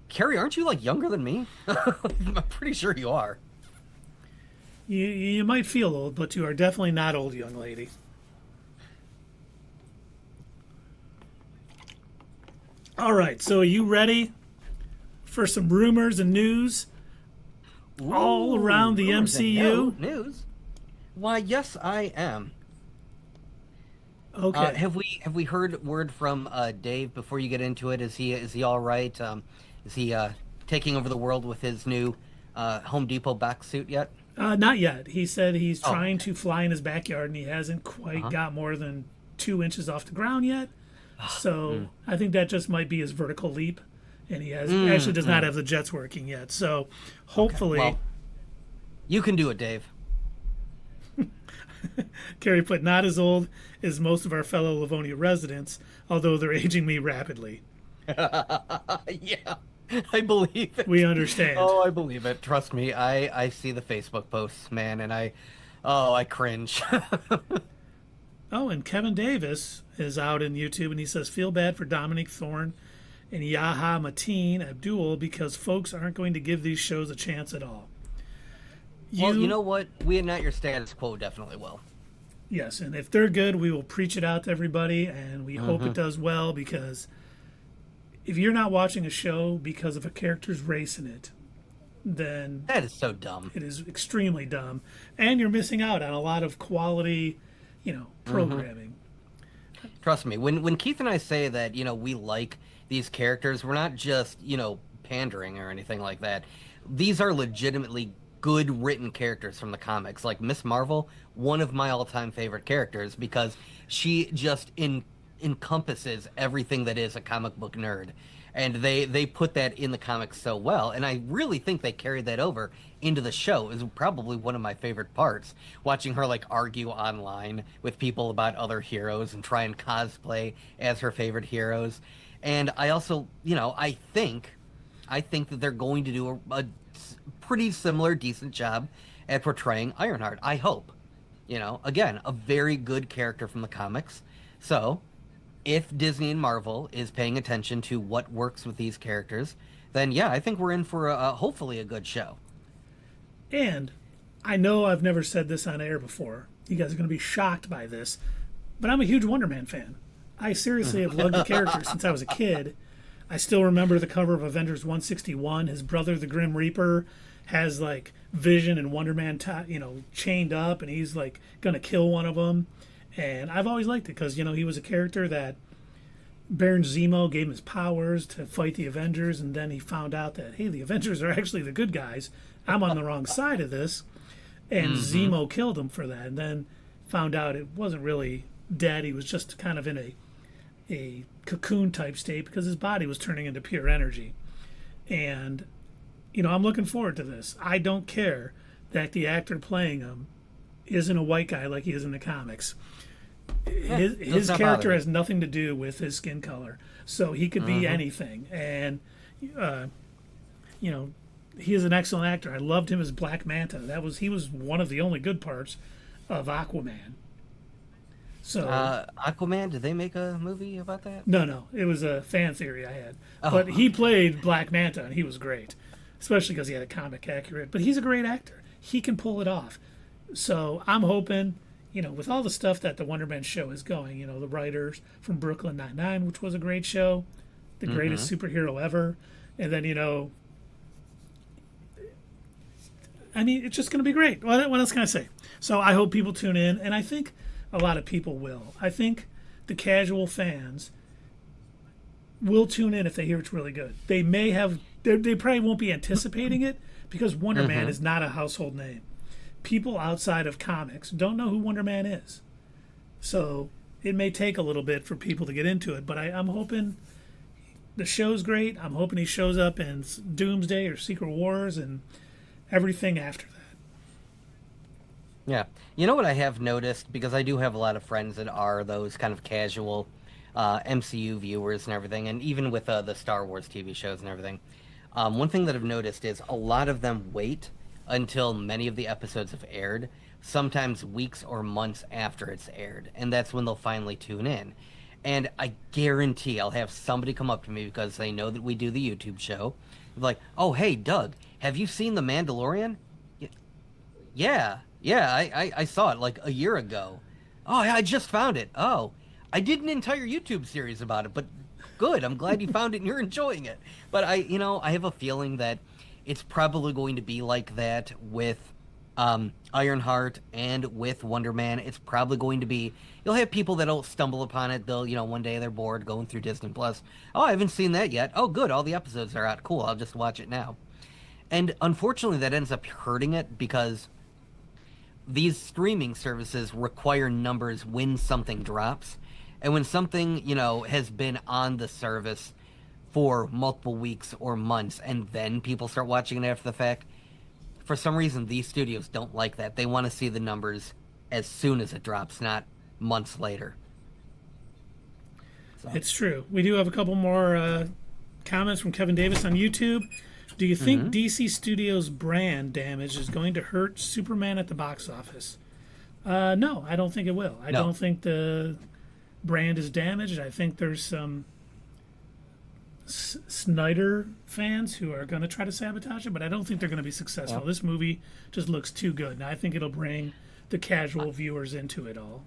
Carrie, aren't you like younger than me? I'm pretty sure you are. You might feel old, but you are definitely not old, young lady. All right, so are you ready for some rumors and news all around the MCU? News? Why, yes, I am. Okay. Have we heard word from Dave before you get into it? Is he all right? Is he taking over the world with his new Home Depot back suit yet? Not yet. He said he's trying to fly in his backyard, and he hasn't quite got more than 2 inches off the ground yet. So I think that just might be his vertical leap, and he actually does not have the jets working yet. So hopefully, well, you can do it, Dave. Carrie put, not as old as most of our fellow Livonia residents, although they're aging me rapidly. Yeah, I believe it. We understand. Oh, I believe it. Trust me. I see the Facebook posts, man, and I cringe. Oh, and Kevin Davis is out in YouTube, and he says, feel bad for Dominique Thorne and Yaha Mateen Abdul because folks aren't going to give these shows a chance at all. Well, you know what? We and Not Your Status Quo definitely will. Yes, and if they're good, we will preach it out to everybody, and we hope it does well, because if you're not watching a show because of a character's race in it, then that is so dumb. It is extremely dumb, and you're missing out on a lot of quality, programming. Trust me, when Keith and I say that, we like these characters, we're not just, pandering or anything like that. These are legitimately good written characters from the comics. Like Miss Marvel, one of my all-time favorite characters, because she just encompasses everything that is a comic book nerd, and they put that in the comics so well, and I really think they carried that over into the show. It was probably one of my favorite parts, watching her like argue online with people about other heroes and try and cosplay as her favorite heroes. And I also, I think that they're going to do a pretty similar decent job at portraying Ironheart. I hope. Again, a very good character from the comics. So if Disney and Marvel is paying attention to what works with these characters, then yeah, I think we're in for hopefully a good show. And I know I've never said this on air before. You guys are going to be shocked by this, but I'm a huge Wonder Man fan. I seriously have loved the character since I was a kid. I still remember the cover of Avengers 161. His brother, the Grim Reaper, has like Vision and Wonder Man, chained up, and he's like gonna kill one of them. And I've always liked it because he was a character that Baron Zemo gave him his powers to fight the Avengers, and then he found out that, hey, the Avengers are actually the good guys. I'm on the wrong side of this. And Zemo killed him for that, and then found out it wasn't really dead. He was just kind of in a cocoon type state because his body was turning into pure energy. And, I'm looking forward to this. I don't care that the actor playing him isn't a white guy like he is in the comics. His character has nothing to do with his skin color, so he could be anything. And he is an excellent actor. I loved him as Black Manta. He was one of the only good parts of Aquaman. So Aquaman, did they make a movie about that? No, it was a fan theory I had. But he played Black Manta, and he was great, especially because he had a comic accurate. But he's a great actor. He can pull it off. So I'm hoping, with all the stuff that the Wonder Man show is going, the writers from Brooklyn Nine-Nine, which was a great show, the greatest superhero ever, and then, it's just going to be great. What else can I say? So I hope people tune in, and I think a lot of people will. I think the casual fans will tune in if they hear it's really good. They probably won't be anticipating it because Wonder Man is not a household name. People outside of comics don't know who Wonder Man is. So it may take a little bit for people to get into it, but I'm hoping the show's great. I'm hoping he shows up in Doomsday or Secret Wars and everything after that. Yeah. You know what I have noticed, because I do have a lot of friends that are those kind of casual MCU viewers and everything, and even with the Star Wars TV shows and everything, one thing that I've noticed is a lot of them wait until many of the episodes have aired, sometimes weeks or months after it's aired, and that's when they'll finally tune in. And I guarantee I'll have somebody come up to me because they know that we do the YouTube show, like, oh, hey, Doug, have you seen The Mandalorian? Yeah, I saw it like a year ago. Oh, I just found it. Oh, I did an entire YouTube series about it, but good, I'm glad you found it and you're enjoying it. But I have a feeling that it's probably going to be like that with Ironheart and with Wonder Man. It's probably going to be, you'll have people that'll stumble upon it. They'll, one day they're bored going through Disney Plus. Oh, I haven't seen that yet. Oh, good, all the episodes are out. Cool, I'll just watch it now. And unfortunately, that ends up hurting it because these streaming services require numbers when something drops. And when something, has been on the service for multiple weeks or months, and then people start watching it after the fact, for some reason, these studios don't like that. They want to see the numbers as soon as it drops, not months later. So. It's true. We do have a couple more comments from Kevin Davis on YouTube. Do you think DC Studios' brand damage is going to hurt Superman at the box office? No, I don't think it will. I don't think the brand is damaged. I think there's some Snyder fans who are going to try to sabotage it, but I don't think they're going to be successful. Yeah. This movie just looks too good, and I think it'll bring the casual viewers into it all.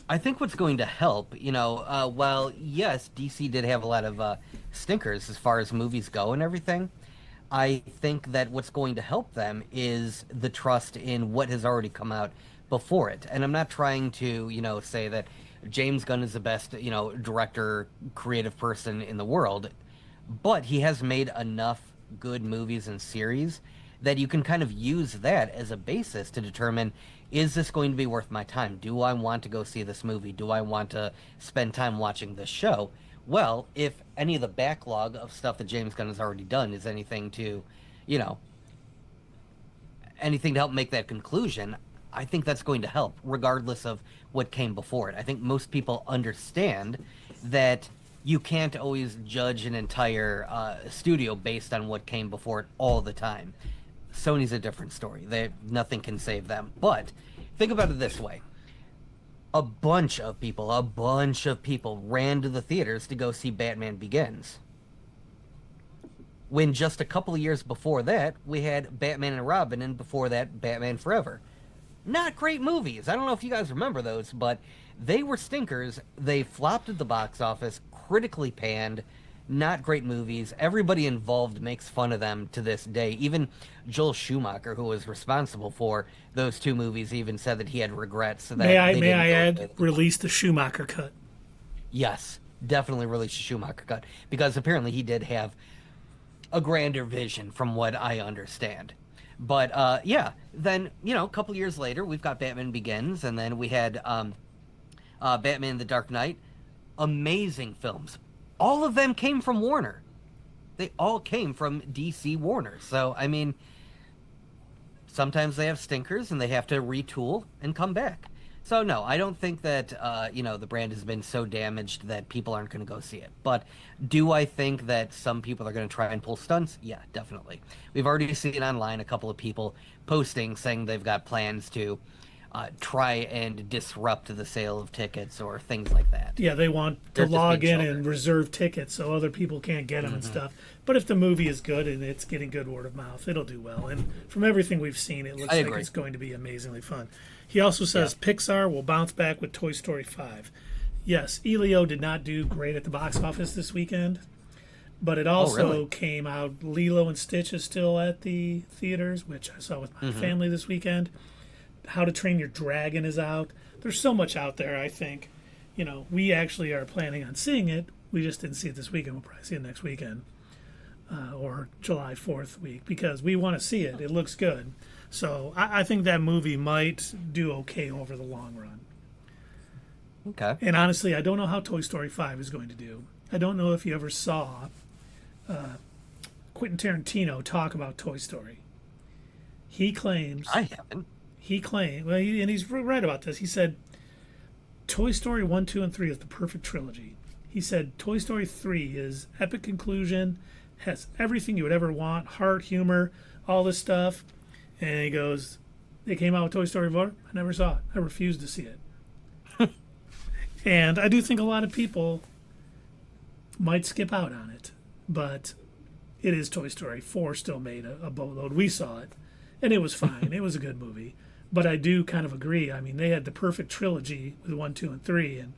I think what's going to help, while, yes, DC did have a lot of stinkers as far as movies go and everything, I think that what's going to help them is the trust in what has already come out before it. And I'm not trying to, say that James Gunn is the best, director, creative person in the world, but he has made enough good movies and series that you can kind of use that as a basis to determine, is this going to be worth my time? Do I want to go see this movie? Do I want to spend time watching this show? Well, if any of the backlog of stuff that James Gunn has already done is anything to, anything to help make that conclusion, I think that's going to help, regardless of what came before it. I think most people understand that you can't always judge an entire studio based on what came before it all the time. Sony's a different story. Nothing can save them. But think about it this way. A bunch of people ran to the theaters to go see Batman Begins. When just a couple of years before that, we had Batman and Robin, and before that, Batman Forever. Not great movies. I don't know if you guys remember those, but they were stinkers. They flopped at the box office, critically panned, not great movies. Everybody involved makes fun of them to this day. Even Joel Schumacher, who was responsible for those two movies, even said that he had regrets that May I they may didn't I go the way add, that he wanted. release the Schumacher cut. Yes, definitely released a Schumacher cut because apparently he did have a grander vision from what I understand. But yeah, then a couple years later, we've got Batman Begins, and then we had Batman: The Dark Knight. Amazing films. All of them came from Warner. They all came from DC Warner. So I mean, sometimes they have stinkers and they have to retool and come back. So no, I don't think that the brand has been so damaged that people aren't going to go see it. But do I think that some people are going to try and pull stunts? Yeah, definitely. We've already seen online a couple of people posting saying they've got plans to try and disrupt the sale of tickets or things like that. Yeah, they want to They're just log being in children. and reserve tickets so other people can't get them and stuff. But if the movie is good and it's getting good word of mouth, it'll do well. And from everything we've seen, it looks I like agree. it's going to be amazingly fun. He also says Pixar will bounce back with Toy Story 5. Yes, Elio did not do great at the box office this weekend, but it also really? came out. Lilo and Stitch is still at the theaters, which I saw with my family this weekend. How to Train Your Dragon is out. There's so much out there, I think. We actually are planning on seeing it. We just didn't see it this weekend. We'll probably see it next weekend or July 4th week because we want to see it. It looks good. So I think that movie might do okay over the long run. Okay. And honestly, I don't know how Toy Story 5 is going to do. I don't know if you ever saw Quentin Tarantino talk about Toy Story. He claims... I haven't. Well, and he's right about this. He said, Toy Story 1, 2, and 3 is the perfect trilogy. He said, Toy Story 3 is epic conclusion, has everything you would ever want, heart, humor, all this stuff. And he goes, they came out with Toy Story 4. I never saw it. I refused to see it. And I do think a lot of people might skip out on it. But it is Toy Story. 4 still made a boatload. We saw it. And it was fine. It was a good movie. But I do kind of agree. I mean, they had the perfect trilogy with 1, 2, and 3. And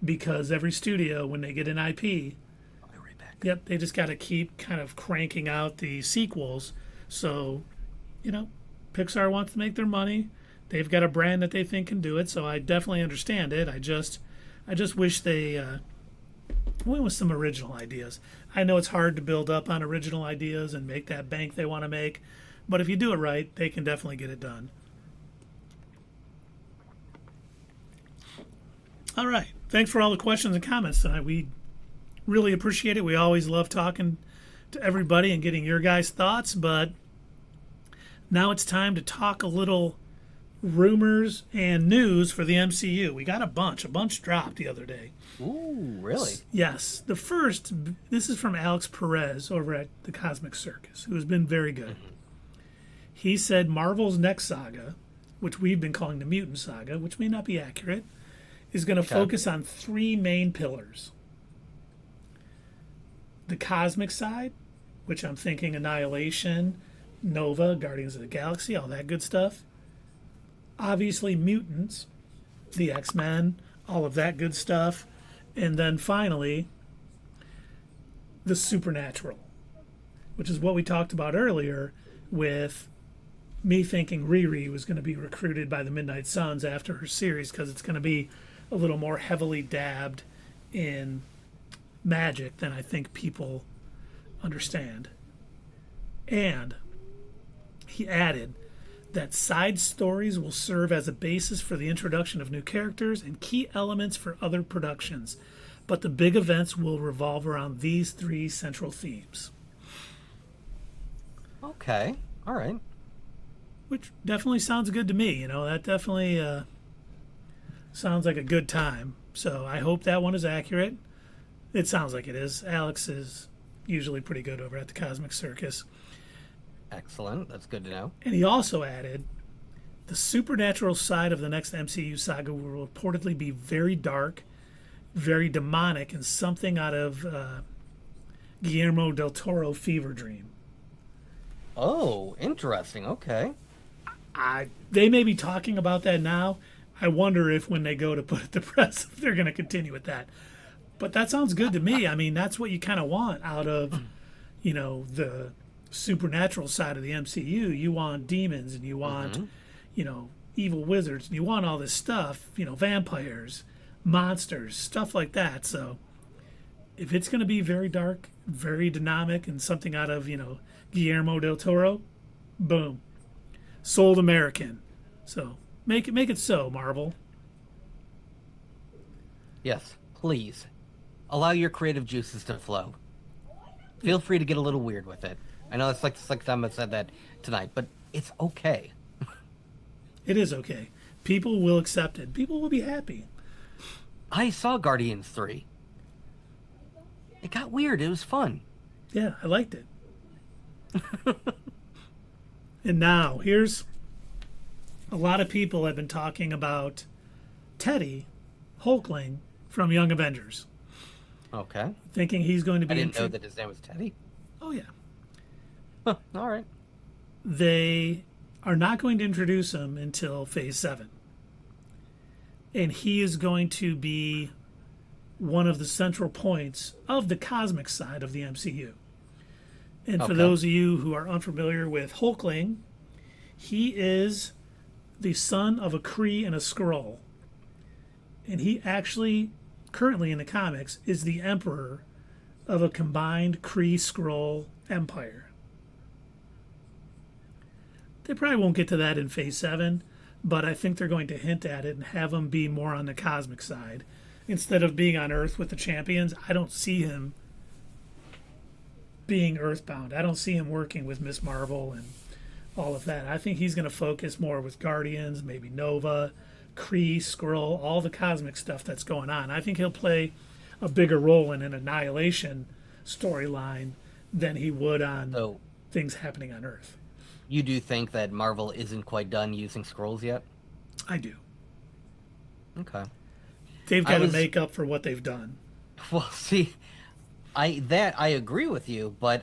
because every studio, when they get an IP, I'll be right back. yep, they just got to keep kind of cranking out the sequels. So, Pixar wants to make their money. They've got a brand that they think can do it. So I definitely understand it. I just wish they went with some original ideas. I know it's hard to build up on original ideas and make that bank they want to make. But if you do it right, they can definitely get it done. All right. Thanks for all the questions and comments tonight. We really appreciate it. We always love talking to everybody and getting your guys' thoughts. But now it's time to talk a little rumors and news for the MCU. We got a bunch. A bunch dropped the other day. Ooh, really? Yes. The first, this is from Alex Perez over at the Cosmic Circus, who has been very good. He said Marvel's next saga, which we've been calling the Mutant Saga, which may not be accurate, is going to focus on 3 main pillars. The cosmic side, which I'm thinking Annihilation, Nova, Guardians of the Galaxy, all that good stuff. Obviously mutants, the X-Men, all of that good stuff. And then finally, the supernatural, which is what we talked about earlier with me thinking Riri was going to be recruited by the Midnight Suns after her series because it's going to be a little more heavily dabbed in magic than I think people understand. And he added that side stories will serve as a basis for the introduction of new characters and key elements for other productions, but the big events will revolve around these 3 central themes. Okay. All right. Which definitely sounds good to me. That definitely sounds like a good time. So I hope that one is accurate. It sounds like it is. Alex is usually pretty good over at the Cosmic Circus. Excellent. That's good to know. And he also added, the supernatural side of the next MCU saga will reportedly be very dark, very demonic, and something out of Guillermo del Toro fever dream. Oh, interesting. Okay. They may be talking about that now. I wonder if when they go to put it to press, if they're going to continue with that. But that sounds good to me. I mean, that's what you kind of want out of, the supernatural side of the MCU. You want demons and you want, evil wizards, and you want all this stuff, vampires, monsters, stuff like that. So if it's going to be very dark, very dynamic, and something out of, Guillermo del Toro, boom. Sold American. So make it so, Marvel. Yes, please. Allow your creative juices to flow. Feel free to get a little weird with it. I know it's like the second time I've said that tonight, but it's okay. It is okay. People will accept it. People will be happy. I saw Guardians 3. It got weird. It was fun. Yeah, I liked it. And now, here's a lot of people have been talking about Teddy Hulkling from Young Avengers. Okay. Thinking he's going to be... I didn't know that his name was Teddy. Oh, yeah. Huh, all right. They are not going to introduce him until Phase 7. And he is going to be one of the central points of the cosmic side of the MCU. And for those of you who are unfamiliar with Hulkling, he is the son of a Kree and a Skrull. And he actually, currently in the comics, is the emperor of a combined Kree-Skrull empire. They probably won't get to that in Phase 7, but I think they're going to hint at it and have him be more on the cosmic side. Instead of being on Earth with the champions, I don't see him being Earthbound. I don't see him working with Miss Marvel and all of that. I think he's going to focus more with Guardians, maybe Nova, Kree, Skrull, all the cosmic stuff that's going on. I think he'll play a bigger role in an Annihilation storyline than he would on things happening on Earth. You do think that Marvel isn't quite done using Skrulls yet? I do. Okay. They've got to make up for what they've done. Well, see, I agree with you, but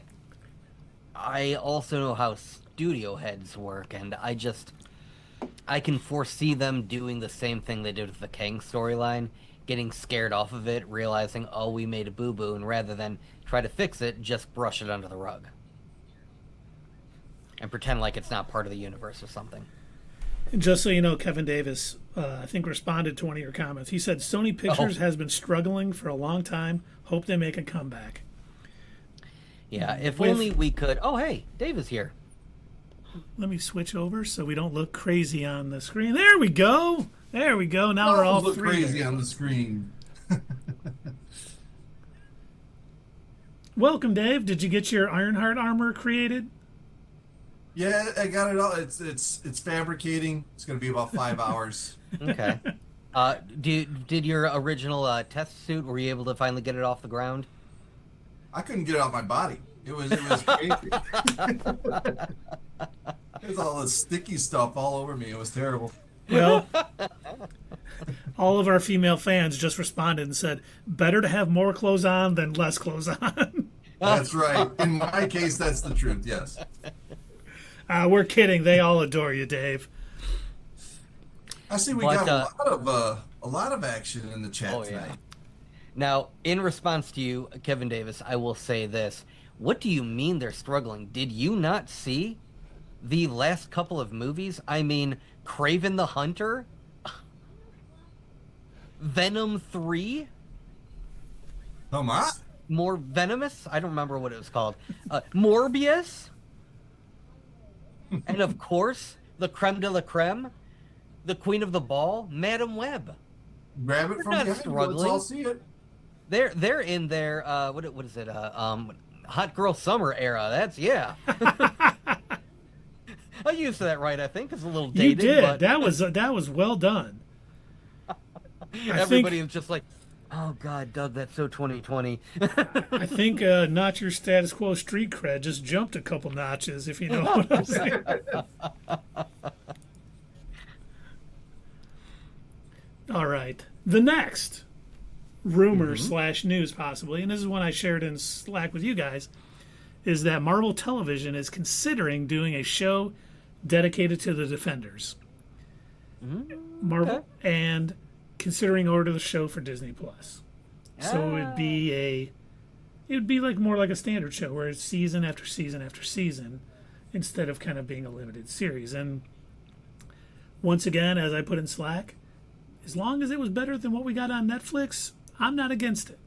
I also know how studio heads work, and I can foresee them doing the same thing they did with the Kang storyline, getting scared off of it, realizing, oh, we made a boo-boo, and rather than try to fix it, just brush it under the rug. And pretend like it's not part of the universe or something. And just so you know, Kevin Davis, I think, responded to one of your comments. He said, Sony Pictures has been struggling for a long time. Hope they make a comeback. Yeah, if only we could... Oh, hey, Dave is here. Let me switch over so we don't look crazy on the screen. There we go. There we go. Now we're all look three. Crazy on the screen. Welcome, Dave. Did you get your Ironheart armor created? Yeah, I got it all. It's fabricating. It's going to be about 5 hours. Okay. Did your original test suit, were you able to finally get it off the ground? I couldn't get it off my body. It was crazy. There's all this sticky stuff all over me. It was terrible. Well, all of our female fans just responded and said, better to have more clothes on than less clothes on. That's right. In my case, that's the truth, yes. We're kidding. They all adore you, Dave. I see we got a lot of action in the chat tonight. Now, in response to you, Kevin Davis, I will say this. What do you mean they're struggling? Did you not see the last couple of movies? I mean, Kraven the Hunter, Venom 3. Come on. More Venomous? I don't remember what it was called. Morbius. And of course, the creme de la creme, the queen of the ball, Madam Web. Grab it from behind. Let's all see it. They're in their what is it? Hot Girl Summer era. That's I used that right, I think. It's a little dated. You did. But... That was well done. Everybody was just like, oh God, Doug, that's so 2020. I think not your status quo street cred just jumped a couple notches, if you know what I'm saying. All right. The next rumor / news, possibly, and this is one I shared in Slack with you guys, is that Marvel Television is considering doing a show dedicated to the Defenders. Marvel and considering order the show for Disney Plus. So it would be like more like a standard show where it's season after season after season instead of kind of being a limited series. And once again, as I put in Slack, as long as it was better than what we got on Netflix, I'm not against it.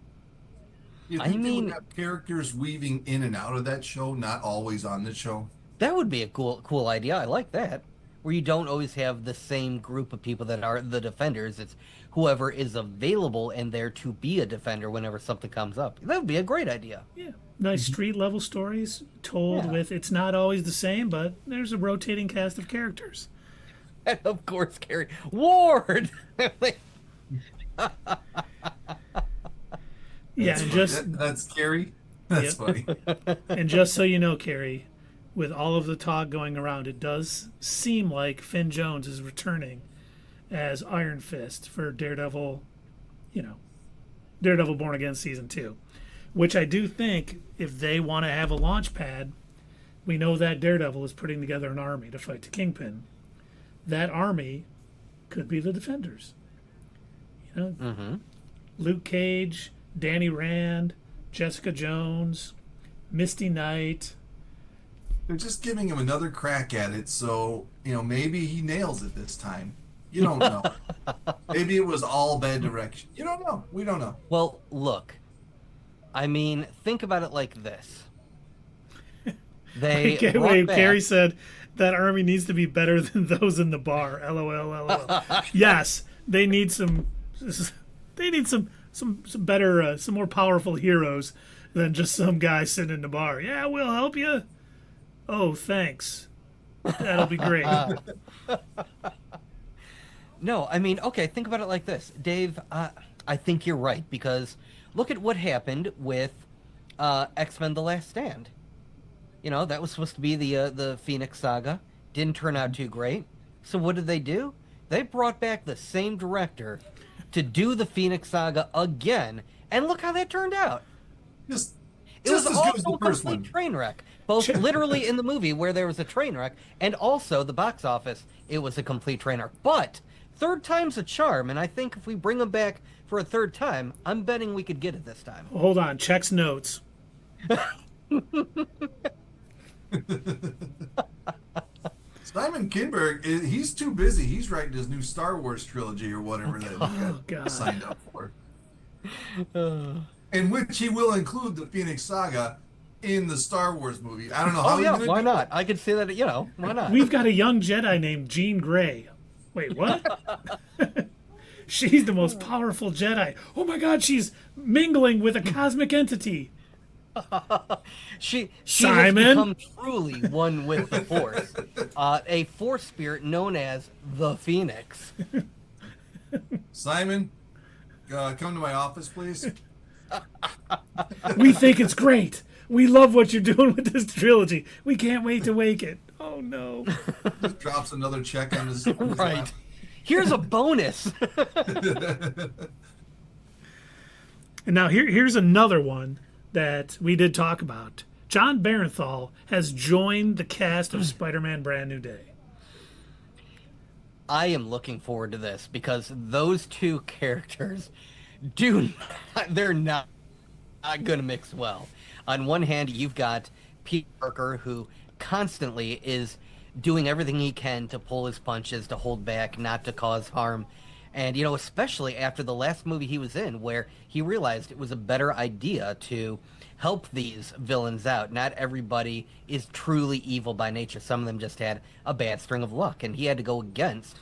You think they would have characters weaving in and out of that show, not always on the show? That would be a cool idea. I like that. Where you don't always have the same group of people that are the defenders. It's whoever is available and there to be a defender whenever something comes up. That would be a great idea. Yeah. Nice street level stories told with, it's not always the same, but there's a rotating cast of characters. And of course, Carrie Ward. Yeah, and just that's Carrie. That's funny. And just so you know, Carrie, with all of the talk going around, it does seem like Finn Jones is returning as Iron Fist for Daredevil, Daredevil Born Again Season 2. Which I do think, if they want to have a launch pad, we know that Daredevil is putting together an army to fight the Kingpin. That army could be the Defenders. Luke Cage, Danny Rand, Jessica Jones, Misty Knight. They're just giving him another crack at it, so maybe he nails it this time. You don't know. Maybe it was all bad direction. You don't know. We don't know. Well, look. I mean, think about it like this. They Carrie said that army needs to be better than those in the bar. LOL. Yes, they need some. They need some better, some more powerful heroes than just some guy sitting in the bar. Yeah, we'll help you. Oh, thanks. That'll be great. No, I mean, okay, think about it like this. Dave, I think you're right, because look at what happened with X-Men The Last Stand. That was supposed to be the Phoenix Saga. Didn't turn out too great. So what did they do? They brought back the same director to do the Phoenix Saga again, and look how that turned out. It was as good also as the a first complete one. train wreck, both literally in the movie where there was a train wreck, and also the box office, it was a complete train wreck. But third time's a charm, and I think if we bring them back for a third time, I'm betting we could get it this time. Hold on, checks notes. Simon Kinberg, he's too busy. He's writing his new Star Wars trilogy or whatever that he got signed up for. In which he will include the Phoenix Saga in the Star Wars movie. I don't know how he's going to why not? I could say that, why not? We've got a young Jedi named Jean Grey. Wait, what? She's the most powerful Jedi. Oh my God, she's mingling with a cosmic entity. She Simon? has become truly one with the Force. A Force spirit known as the Phoenix. Simon, come to my office, please. We think it's great. We love what you're doing with this trilogy. We can't wait to wake it. Oh no. Just drops another check on his Right. lap. Here's a bonus. And now here's another one that we did talk about. John Barenthal has joined the cast of Spider-Man Brand New Day. I am looking forward to this because those two characters they're not going to mix well. On one hand, you've got Peter Parker, who constantly is doing everything he can to pull his punches, to hold back, not to cause harm. And, especially after the last movie he was in, where he realized it was a better idea to help these villains out. Not everybody is truly evil by nature. Some of them just had a bad string of luck, and he had to go against,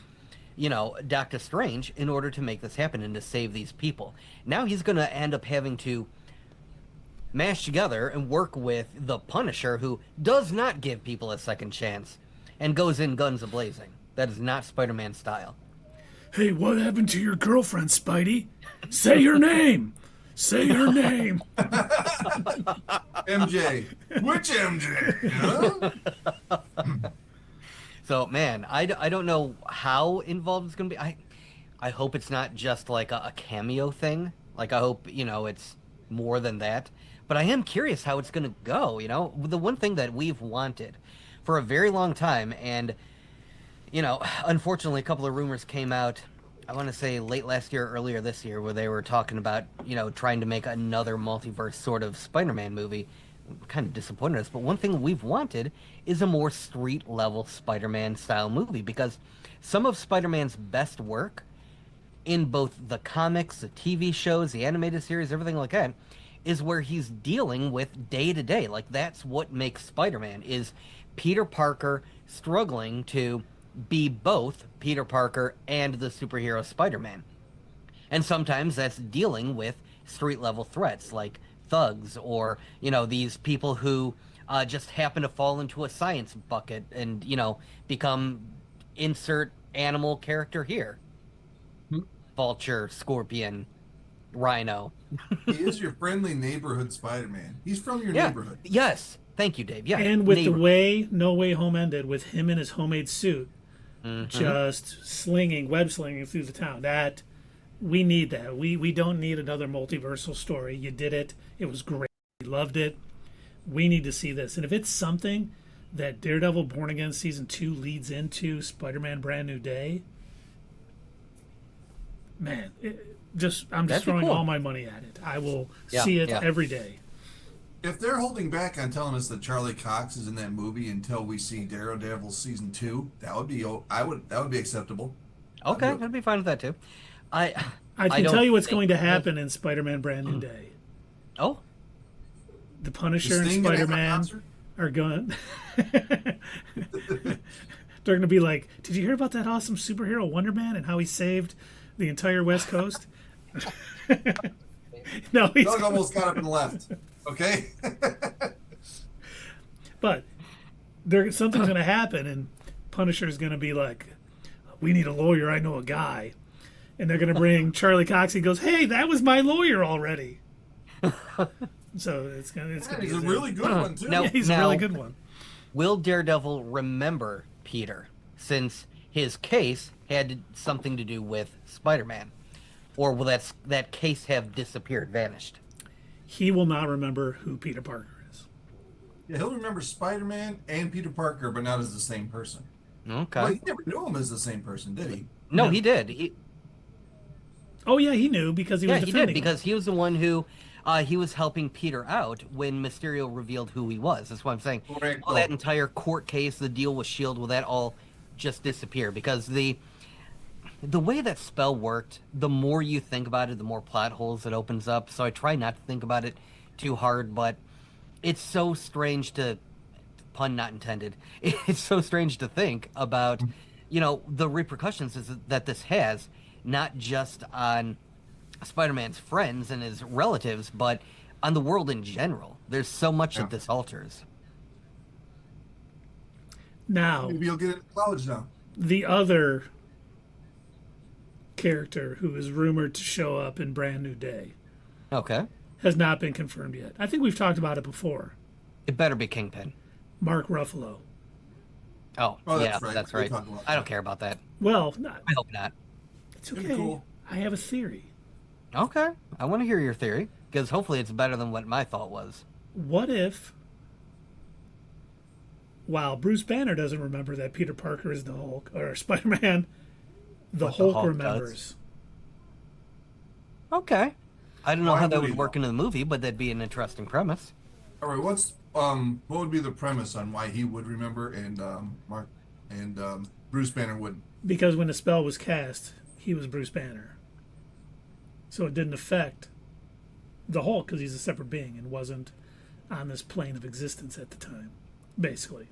Doctor Strange in order to make this happen and to save these people. Now he's going to end up having to mash together and work with the Punisher, who does not give people a second chance and goes in guns a-blazing. That is not Spider-Man style. Hey, what happened to your girlfriend, Spidey? Say her name. Say her name. MJ. Which MJ? Huh? So, man, I don't know how involved it's going to be. I hope it's not just like a cameo thing. Like, I hope, it's more than that. But I am curious how it's going to go, The one thing that we've wanted for a very long time, and, unfortunately, a couple of rumors came out I want to say late last year, earlier this year, where they were talking about, trying to make another multiverse sort of Spider-Man movie. Kind of disappointed us, but one thing we've wanted is a more street-level Spider-Man style movie, because some of Spider-Man's best work in both the comics, the TV shows, the animated series, everything like that, is where he's dealing with day to day. Like, that's what makes Spider-Man, is Peter Parker struggling to be both Peter Parker and the superhero Spider-Man. And sometimes that's dealing with street level threats like thugs, or, these people who just happen to fall into a science bucket and, become insert animal character here. Vulture, Scorpion, Rhino. He is your friendly neighborhood Spider-Man. He's from your neighborhood. Yes. Thank you, Dave. Yeah. And with the way No Way Home ended, with him in his homemade suit, just web slinging through the town, that we need that. We don't need another multiversal story. You did it. It was great. We loved it. We need to see this. And if it's something that Daredevil Born Again Season 2 leads into Spider-Man Brand New Day, man, I'm just throwing all my money at it. I will see it every day. If they're holding back on telling us that Charlie Cox is in that movie until we see Daredevil Season 2, that would be acceptable. Okay, I'd be fine with that too. I can tell you what's going to happen in Spider-Man Brand New Day. Oh? The Punisher and Spider-Man are going... They're going to be like, did you hear about that awesome superhero Wonder Man and how he saved the entire West Coast? No, Doug almost got up and left. Okay? But something's going to happen, and Punisher's going to be like, we need a lawyer, I know a guy. And they're going to bring Charlie Cox. He goes, hey, that was my lawyer already. So it's going to be... He's a really good one, too. He's a really good one. Will Daredevil remember Peter, since his case had something to do with Spider-Man? Or will that case have disappeared, vanished? He will not remember who Peter Parker is. Yeah, he'll remember Spider-Man and Peter Parker, but not as the same person. Okay. Well, he never knew him as the same person, did he? No, he did. Oh, yeah, he knew because he was defending he did, because he was the one who... he was helping Peter out when Mysterio revealed who he was. That's what I'm saying. Correct. All that entire court case, the deal with S.H.I.E.L.D., will that all just disappear? Because the way that spell worked, the more you think about it, the more plot holes it opens up. So I try not to think about it too hard, but it's so strange to... Pun not intended. It's so strange to think about, the repercussions that this has, not just on Spider-Man's friends and his relatives, but on the world in general. There's so much that this alters. Now, maybe you'll get into college now. The other character who is rumored to show up in Brand New Day, has not been confirmed yet. I think we've talked about it before. It better be Kingpin. Mark Ruffalo. Oh yeah, that's right. I don't care about that. Well, I hope not. It's okay. Cool. I have a theory. Okay, I want to hear your theory, because hopefully it's better than what my thought was. What if, while Bruce Banner doesn't remember that Peter Parker is the Hulk, or Spider-Man, the Hulk remembers? Does. Okay. I don't know how that would work in the movie, but that'd be an interesting premise. All right, what would be the premise on why he would remember and Mark and Bruce Banner wouldn't? Because when the spell was cast, he was Bruce Banner. So it didn't affect the Hulk because he's a separate being and wasn't on this plane of existence at the time. Basically,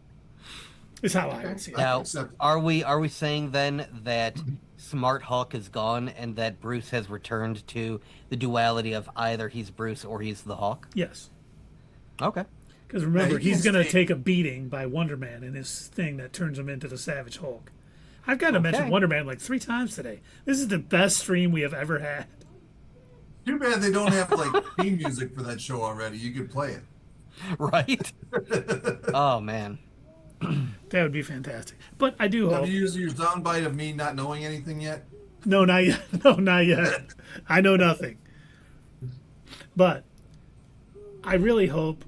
is how I would see it. Now, are we saying then that Smart Hulk is gone and that Bruce has returned to the duality of either he's Bruce or he's the Hulk? Yes. Okay. Because remember, he's going to take a beating by Wonder Man in his thing that turns him into the Savage Hulk. I've got to mention Wonder Man like 3 times today. This is the best stream we have ever had. Too bad they don't have like theme music for that show already. You could play it. Right? Oh, man. That would be fantastic. But I do hope... Have you used your soundbite of me not knowing anything yet? No, not yet. No, not yet. I know nothing. But I really hope,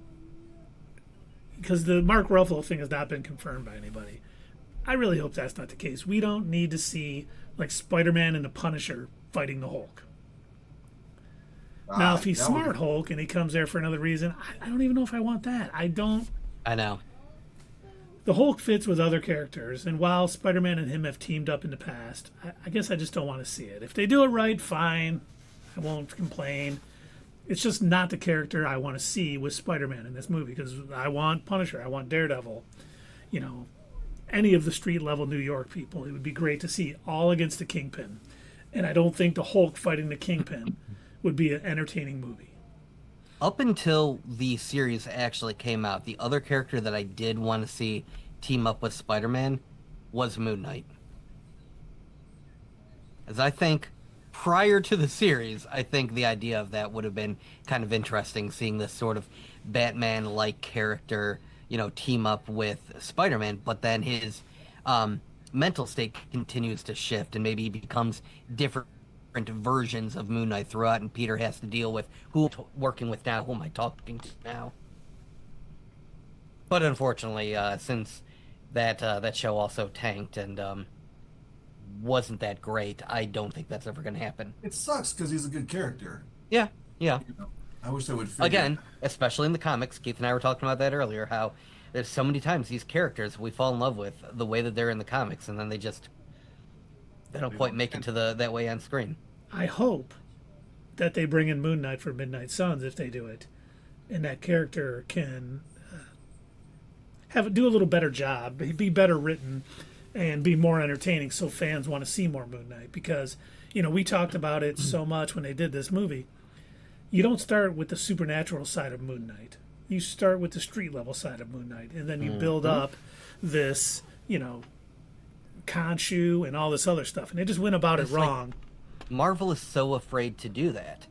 because the Mark Ruffalo thing has not been confirmed by anybody, I really hope that's not the case. We don't need to see like Spider-Man and the Punisher fighting the Hulk. Now, if he's smart Hulk and he comes there for another reason, I don't even know if I want that. I know. The Hulk fits with other characters, and while Spider-Man and him have teamed up in the past, I guess I just don't want to see it. If they do it right, fine. I won't complain. It's just not the character I want to see with Spider-Man in this movie, because I want Punisher, I want Daredevil, any of the street-level New York people. It would be great to see all against the Kingpin. And I don't think the Hulk fighting the Kingpin would be an entertaining movie. Up until the series actually came out, the other character that I did want to see team up with Spider-Man was Moon Knight. As I think, prior to the series, I think the idea of that would have been kind of interesting, seeing this sort of Batman-like character, team up with Spider-Man, but then his mental state continues to shift, and maybe he becomes different versions of Moon Knight throughout, and Peter has to deal with who I'm working with now, who am I talking to now. But unfortunately, since that show also tanked and wasn't that great, I don't think that's ever going to happen. It sucks because he's a good character. Yeah. I wish they would figure Again, especially in the comics, Keith and I were talking about that earlier, how there's so many times these characters we fall in love with the way that they're in the comics, and then they don't quite make it to that way on screen. I hope that they bring in Moon Knight for Midnight Suns if they do it, and that character can do a little better job, be better written, and be more entertaining, so fans want to see more Moon Knight. Because we talked about it so much when they did this movie. You don't start with the supernatural side of Moon Knight. You start with the street level side of Moon Knight, and then you build up this, Khonshu and all this other stuff, and they just went about it wrong. Marvel is so afraid to do that,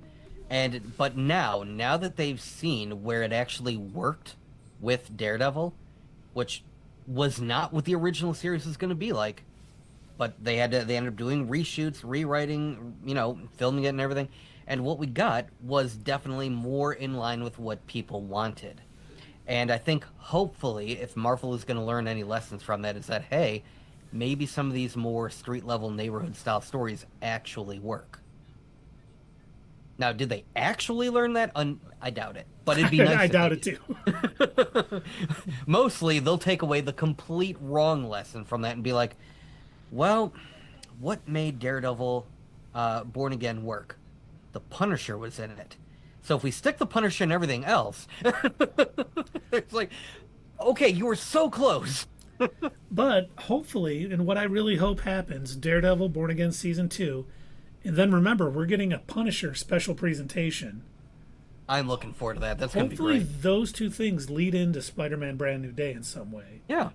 but now that they've seen where it actually worked with Daredevil, which was not what the original series was going to be like, but they ended up doing reshoots, rewriting, filming it and everything, and what we got was definitely more in line with what people wanted. And I think hopefully, if Marvel is going to learn any lessons from that, is that hey, maybe some of these more street-level, neighborhood-style stories actually work. Now, did they actually learn that? I doubt it. But it'd be nice. I doubt it, too. Mostly, they'll take away the complete wrong lesson from that and be like, well, what made Daredevil Born Again work? The Punisher was in it. So if we stick the Punisher in everything else, it's like, okay, you were so close. But hopefully, and what I really hope happens, Daredevil Born Again Season 2, and then remember, we're getting a Punisher special presentation. I'm looking forward to that. That's going to be Hopefully great. those two things lead into Spider-Man Brand New Day in some way. Yeah.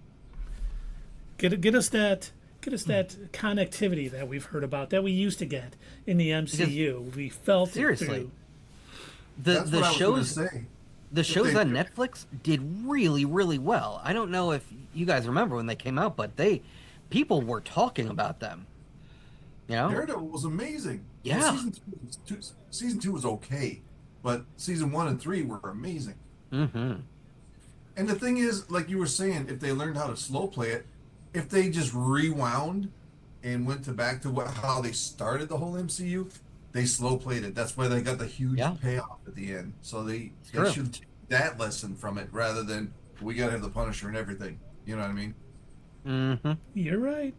Get us that connectivity that we've heard about, that we used to get in the MCU. Because, we felt seriously. That's what I was gonna say. The shows on Netflix did really, really well. I don't know if you guys remember when they came out, but people were talking about them. Daredevil was amazing. Yeah. Well, season two was okay, but season 1 and 3 were amazing. Mm-hmm. And the thing is, like you were saying, if they learned how to slow play it, if they just rewound and went back to how they started the whole MCU, they slow played it. That's why they got the huge payoff at the end. So they should take that lesson from it rather than we got to have the Punisher and everything. You know what I mean? Mm-hmm. You're right.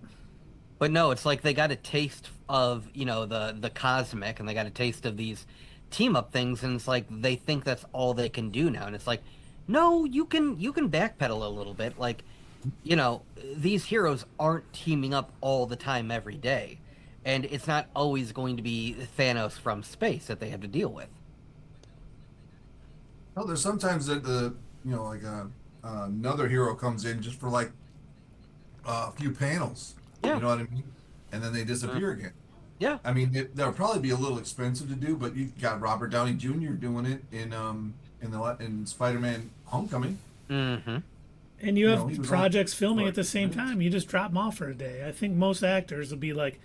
But no, it's like they got a taste of, the cosmic, and they got a taste of these team-up things, and it's like they think that's all they can do now. And it's like, no, you can backpedal a little bit. Like, these heroes aren't teaming up all the time every day. And it's not always going to be Thanos from space that they have to deal with. Well, there's sometimes that another hero comes in just for like a few panels. Yeah. You know what I mean? And then they disappear again. Yeah. I mean, that'll probably be a little expensive to do, but you got Robert Downey Jr. doing it in Spider-Man: Homecoming. Mm-hmm. And you have projects filming at the same time. You just drop them off for a day. I think most actors will be like,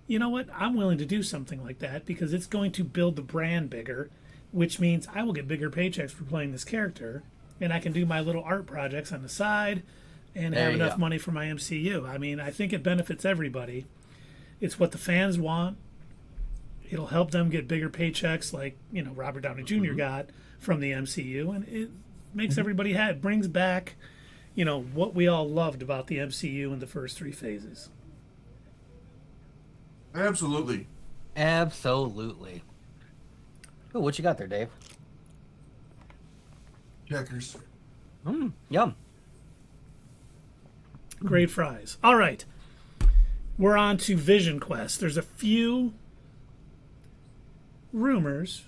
you know what? I'm willing to do something like that because it's going to build the brand bigger, which means I will get bigger paychecks for playing this character, and I can do my little art projects on the side and have enough money for my MCU. I mean, I think it benefits everybody. It's what the fans want. It'll help them get bigger paychecks like, Robert Downey junior got from the MCU. And it makes everybody happy. It brings back, what we all loved about the MCU in the first 3 phases. Absolutely. Absolutely. Ooh, what you got there, Dave? Checkers. Yum. Great fries. All right. We're on to Vision Quest. There's a few rumors.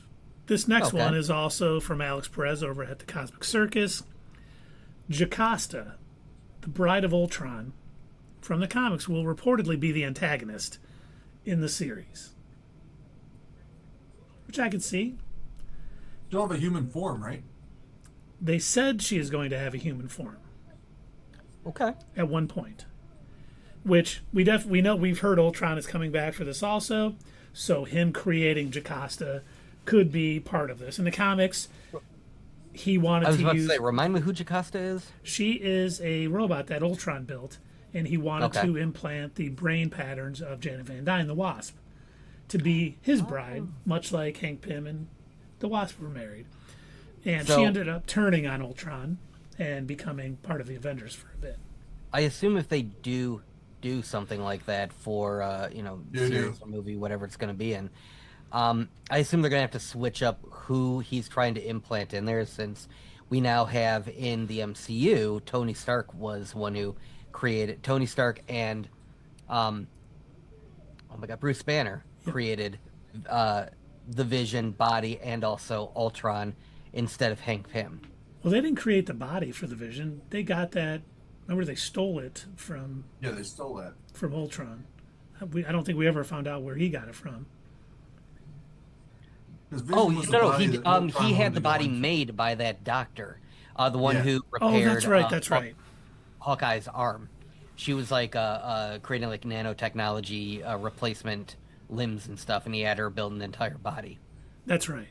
This next one is also from Alex Perez over at the Cosmic Circus. Jocasta, the Bride of Ultron, from the comics, will reportedly be the antagonist in the series. Which I could see. She'll have a human form, right? They said she is going to have a human form. Okay. At one point. Which we know we've heard Ultron is coming back for this also. So him creating Jocasta could be part of this. In the comics, he wanted to use... I was about to say, remind me who Jocasta is? She is a robot that Ultron built, and he wanted to implant the brain patterns of Janet Van Dyne, the Wasp, to be his bride, much like Hank Pym and the Wasp were married. And she ended up turning on Ultron and becoming part of the Avengers for a bit. I assume if they do something like that for, series or movie, whatever it's going to be in, I assume they're going to have to switch up who he's trying to implant in there, since we now have in the MCU, Tony Stark was one who created... Tony Stark and, Bruce Banner created the Vision body and also Ultron instead of Hank Pym. Well, they didn't create the body for the Vision. They got that... Remember, they stole it from... Yeah, they stole that. From Ultron. I don't think we ever found out where he got it from. He had the body made by that doctor. The one who repaired... that's right. Hawkeye's arm. She was creating nanotechnology replacement limbs and stuff, and he had her build an entire body. That's right.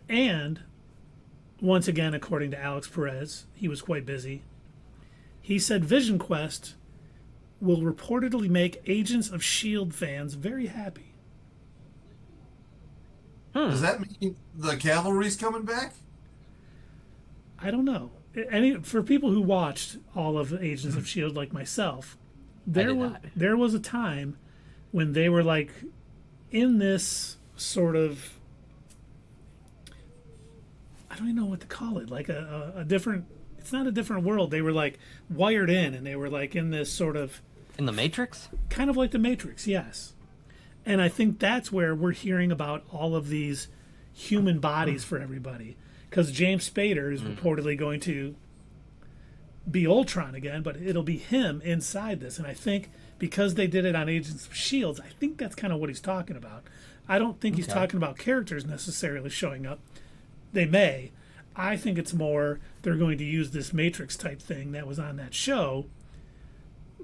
And... once again, according to Alex Perez, he was quite busy. He said Vision Quest will reportedly make Agents of S.H.I.E.L.D. fans very happy. Does that mean the cavalry's coming back? I don't know. For people who watched all of Agents of S.H.I.E.L.D. like myself, there was a time when they were in this sort of... I don't even know what to call it. A different... It's not a different world. They were wired in, and they were in this sort of... In the Matrix? Kind of like the Matrix, yes. And I think that's where we're hearing about all of these human bodies for everybody. Because James Spader is reportedly going to be Ultron again, but it'll be him inside this. And I think because they did it on Agents of S.H.I.E.L.D., I think that's kind of what he's talking about. I don't think he's talking about characters necessarily showing up. They may. I think it's more they're going to use this Matrix type thing that was on that show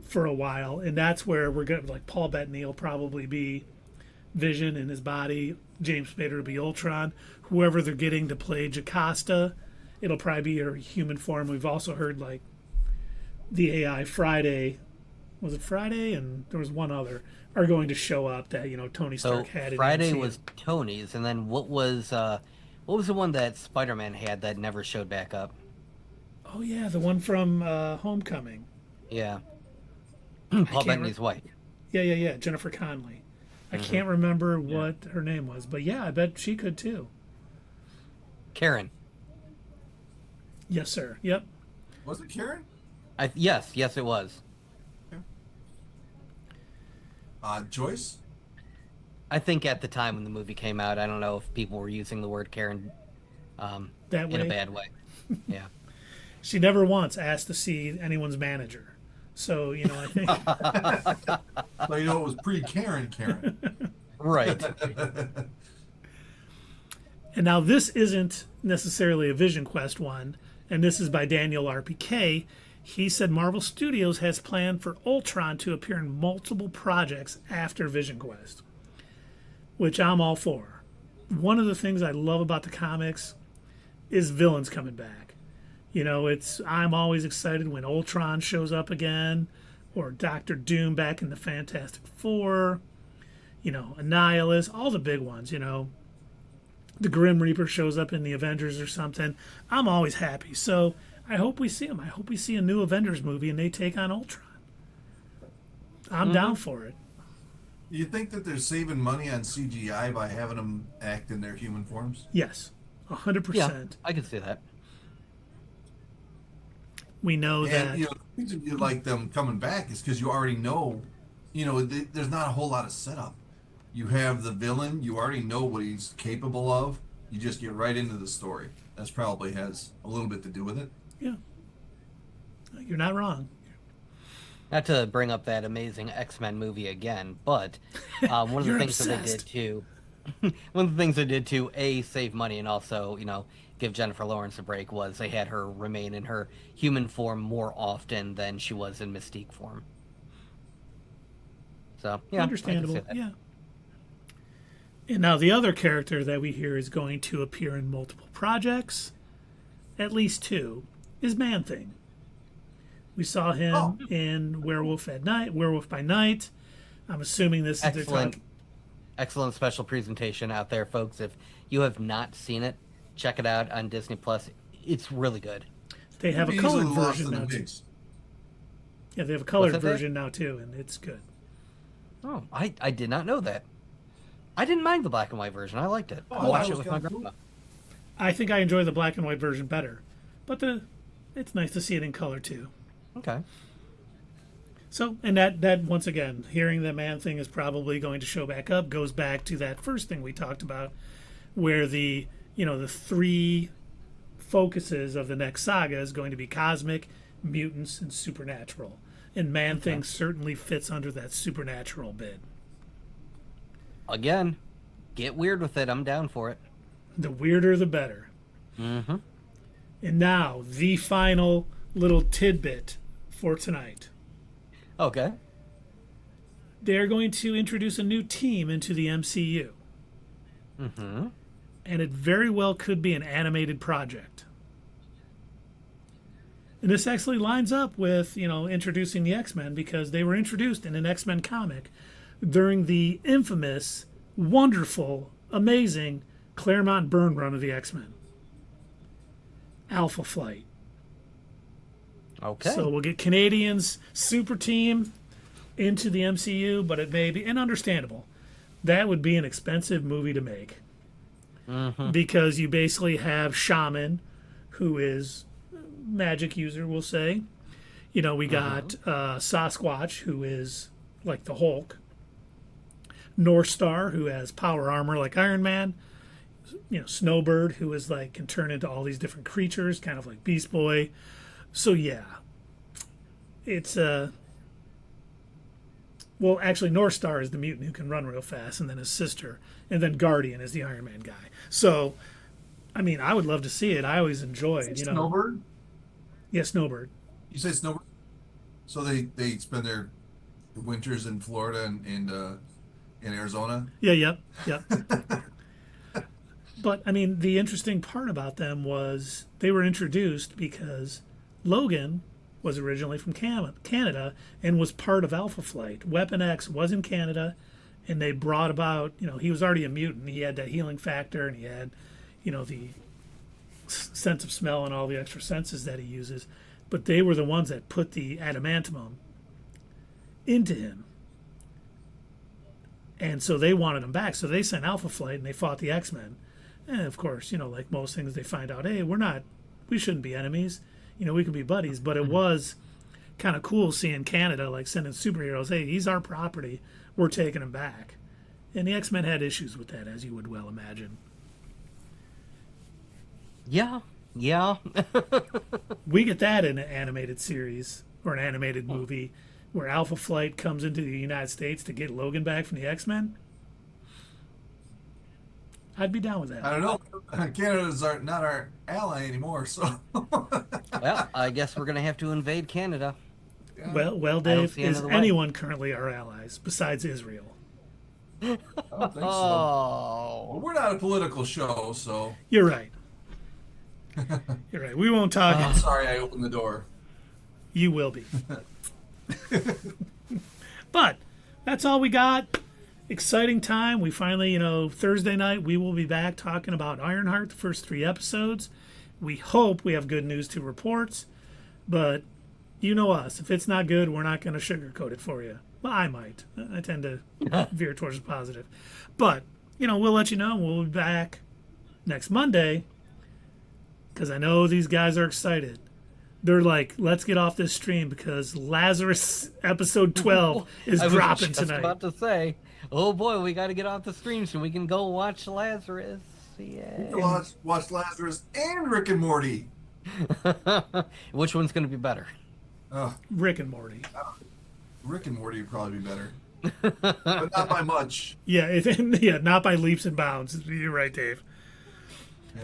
for a while, and that's where we're going to, Paul Bettany will probably be Vision in his body, James Spader will be Ultron, whoever they're getting to play Jocasta, it'll probably be her human form. We've also heard the AI Friday, was it Friday? And there was one other, are going to show up that, Tony Stark had. Friday was Tony's, and then what was the one that Spider-Man had that never showed back up? Oh, yeah, the one from Homecoming. Yeah. Paul Bettany's wife. Yeah, Jennifer Connelly. I can't remember what her name was, but yeah, I bet she could too. Karen. Yes, sir. Yep. Was it Karen? Yes, it was. Joyce? I think at the time when the movie came out, I don't know if people were using the word Karen that way? In a bad way. Yeah. She never once asked to see anyone's manager. So, I think... Well, it was pre-Karen. Right. And now this isn't necessarily a Vision Quest one, and this is by Daniel RPK. He said Marvel Studios has planned for Ultron to appear in multiple projects after Vision Quest, which I'm all for. One of the things I love about the comics is villains coming back. I'm always excited when Ultron shows up again, or Doctor Doom back in the Fantastic Four, Annihilus, all the big ones, the Grim Reaper shows up in the Avengers or something. I'm always happy. So I hope we see them. I hope we see a new Avengers movie and they take on Ultron. I'm down for it. You think that they're saving money on CGI by having them act in their human forms? Yes, 100%. Yeah, I can see that. We know that. And, the reason you like them coming back is because you already know, there's not a whole lot of setup. You have the villain, you already know what he's capable of. You just get right into the story. That's probably has a little bit to do with it. Yeah. You're not wrong. Not to bring up that amazing X-Men movie again, but one of the things that they did to one of the things they did to save money and also, give Jennifer Lawrence a break was they had her remain in her human form more often than she was in Mystique form. So, yeah, understandable. Yeah. And now the other character that we hear is going to appear in multiple projects, at least 2, is Man-Thing. We saw him in Werewolf by Night. I'm assuming this is excellent special presentation out there, folks. If you have not seen it, check it out on Disney Plus. It's really good. They have a colored version now too. Yeah, they have a colored version now too, and it's good. Oh, I did not know that. I didn't mind the black and white version. I liked it. I watched it with my grandma. I think I enjoy the black and white version better, but it's nice to see it in color too. Okay. So, and that once again, hearing that Man-Thing is probably going to show back up goes back to that first thing we talked about, where the 3 focuses of the next saga is going to be cosmic, mutants, and supernatural. And Man-Thing certainly fits under that supernatural bid. Again, get weird with it. I'm down for it. The weirder, the better. Mm-hmm. And now, the final little tidbit for tonight. Okay. They're going to introduce a new team into the MCU. Mm-hmm. And it very well could be an animated project. And this actually lines up with, introducing the X-Men because they were introduced in an X-Men comic during the infamous, wonderful, amazing Claremont Byrne run of the X-Men. Alpha Flight. Okay. So we'll get Canadians' super team into the MCU, but it may be, and understandable, that would be an expensive movie to make. Mm-hmm. Because you basically have Shaman, who is magic user, we'll say. We got Sasquatch, who is like the Hulk. North Star, who has power armor like Iron Man. Snowbird, who is like can turn into all these different creatures, kind of like Beast Boy. So yeah, it's well, actually, North Star is the mutant who can run real fast, and then his sister, and then Guardian is the Iron Man guy. So, I mean, I would love to see it. I always enjoyed, Snowbird? Yeah, Snowbird. You say Snowbird? So they spend their winters in Florida and in Arizona? Yeah, yep. But, I mean, the interesting part about them was they were introduced because Logan was originally from Canada and was part of Alpha Flight. Weapon X was in Canada, and they brought about, he was already a mutant. He had that healing factor, and he had, the sense of smell and all the extra senses that he uses. But they were the ones that put the adamantium into him. And so they wanted him back. So they sent Alpha Flight, and they fought the X-Men. And, of course, like most things, they find out, hey, we shouldn't be enemies. We could be buddies. But it was kind of cool seeing Canada, like, sending superheroes, hey, he's our property. We're taking him back. And the X-Men had issues with that, as you would well imagine. Yeah. We get that in an animated series or an animated movie where Alpha Flight comes into the United States to get Logan back from the X-Men. I'd be down with that. I don't know. Canada's not our ally anymore, so. Well, I guess we're going to have to invade Canada. Yeah. Well, Dave, is anyone currently our allies besides Israel? I don't think so. Well, we're not a political show, so. You're right. You're right. We won't talk. I'm sorry I opened the door. You will be. But that's all we got. Exciting time. We finally, Thursday night, we will be back talking about Ironheart, the first 3 episodes. We hope we have good news to report. But you know us. If it's not good, we're not going to sugarcoat it for you. Well, I might. I tend to veer towards the positive. But, we'll let you know. We'll be back next Monday because I know these guys are excited. They're like, let's get off this stream because Lazarus episode 12 is dropping tonight. I was just about to say, oh boy, we got to get off the stream so we can go watch Lazarus. Yeah. Watch Lazarus and Rick and Morty. Which one's going to be better? Rick and Morty. Rick and Morty would probably be better. But not by much. Yeah, not by leaps and bounds. You're right, Dave.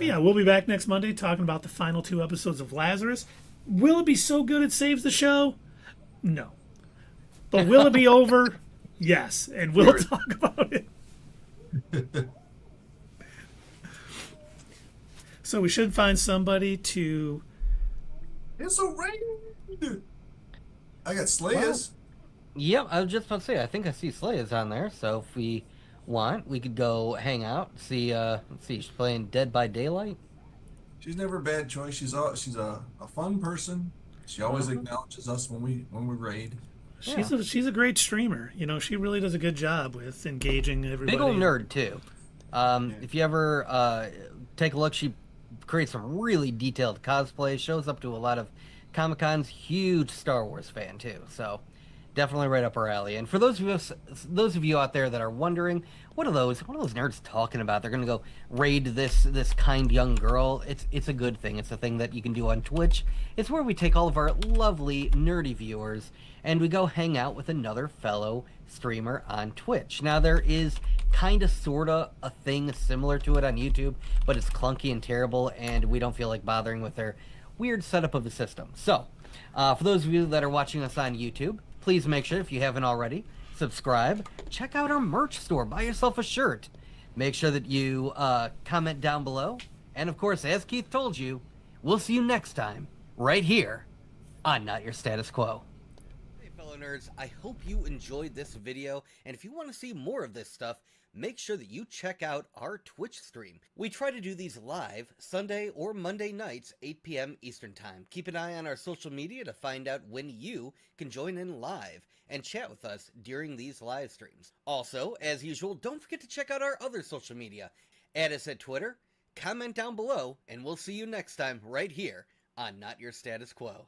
Yeah, we'll be back next Monday talking about the final 2 episodes of Lazarus. Will it be so good it saves the show? No. But will it be over? Yes. And we'll talk about it. So we should find somebody to... It's a rain! I got Slayas. Yep, I was just about to say, I think I see Slayas on there, so if we want, we could go hang out, see, let's see, she's playing Dead by Daylight. She's never a bad choice. She's a fun person. She always acknowledges us when we raid. She's a great streamer. She really does a good job with engaging everybody. Big old nerd too. If you ever take a look, she creates some really detailed cosplay. Shows up to a lot of Comic-Cons. Huge Star Wars fan too. So definitely right up our alley. And for those of you out there that are wondering, what are those nerds talking about? They're gonna go raid this kind young girl. It's a good thing. It's a thing that you can do on Twitch. It's where we take all of our lovely nerdy viewers and we go hang out with another fellow streamer on Twitch. Now there is kind of sorta a thing similar to it on YouTube, but it's clunky and terrible, and we don't feel like bothering with their weird setup of the system. So for those of you that are watching us on YouTube, please make sure, if you haven't already, subscribe, check out our merch store, buy yourself a shirt, make sure that you comment down below, and of course, as Keith told you, we'll see you next time, right here on Not Your Status Quo. Hey fellow nerds, I hope you enjoyed this video, and if you want to see more of this stuff, make sure that you check out our Twitch stream. We try to do these live Sunday or Monday nights, 8 p.m. Eastern Time. Keep an eye on our social media to find out when you can join in live and chat with us during these live streams. Also, as usual, don't forget to check out our other social media. Add us at Twitter, comment down below, and we'll see you next time right here on Not Your Status Quo.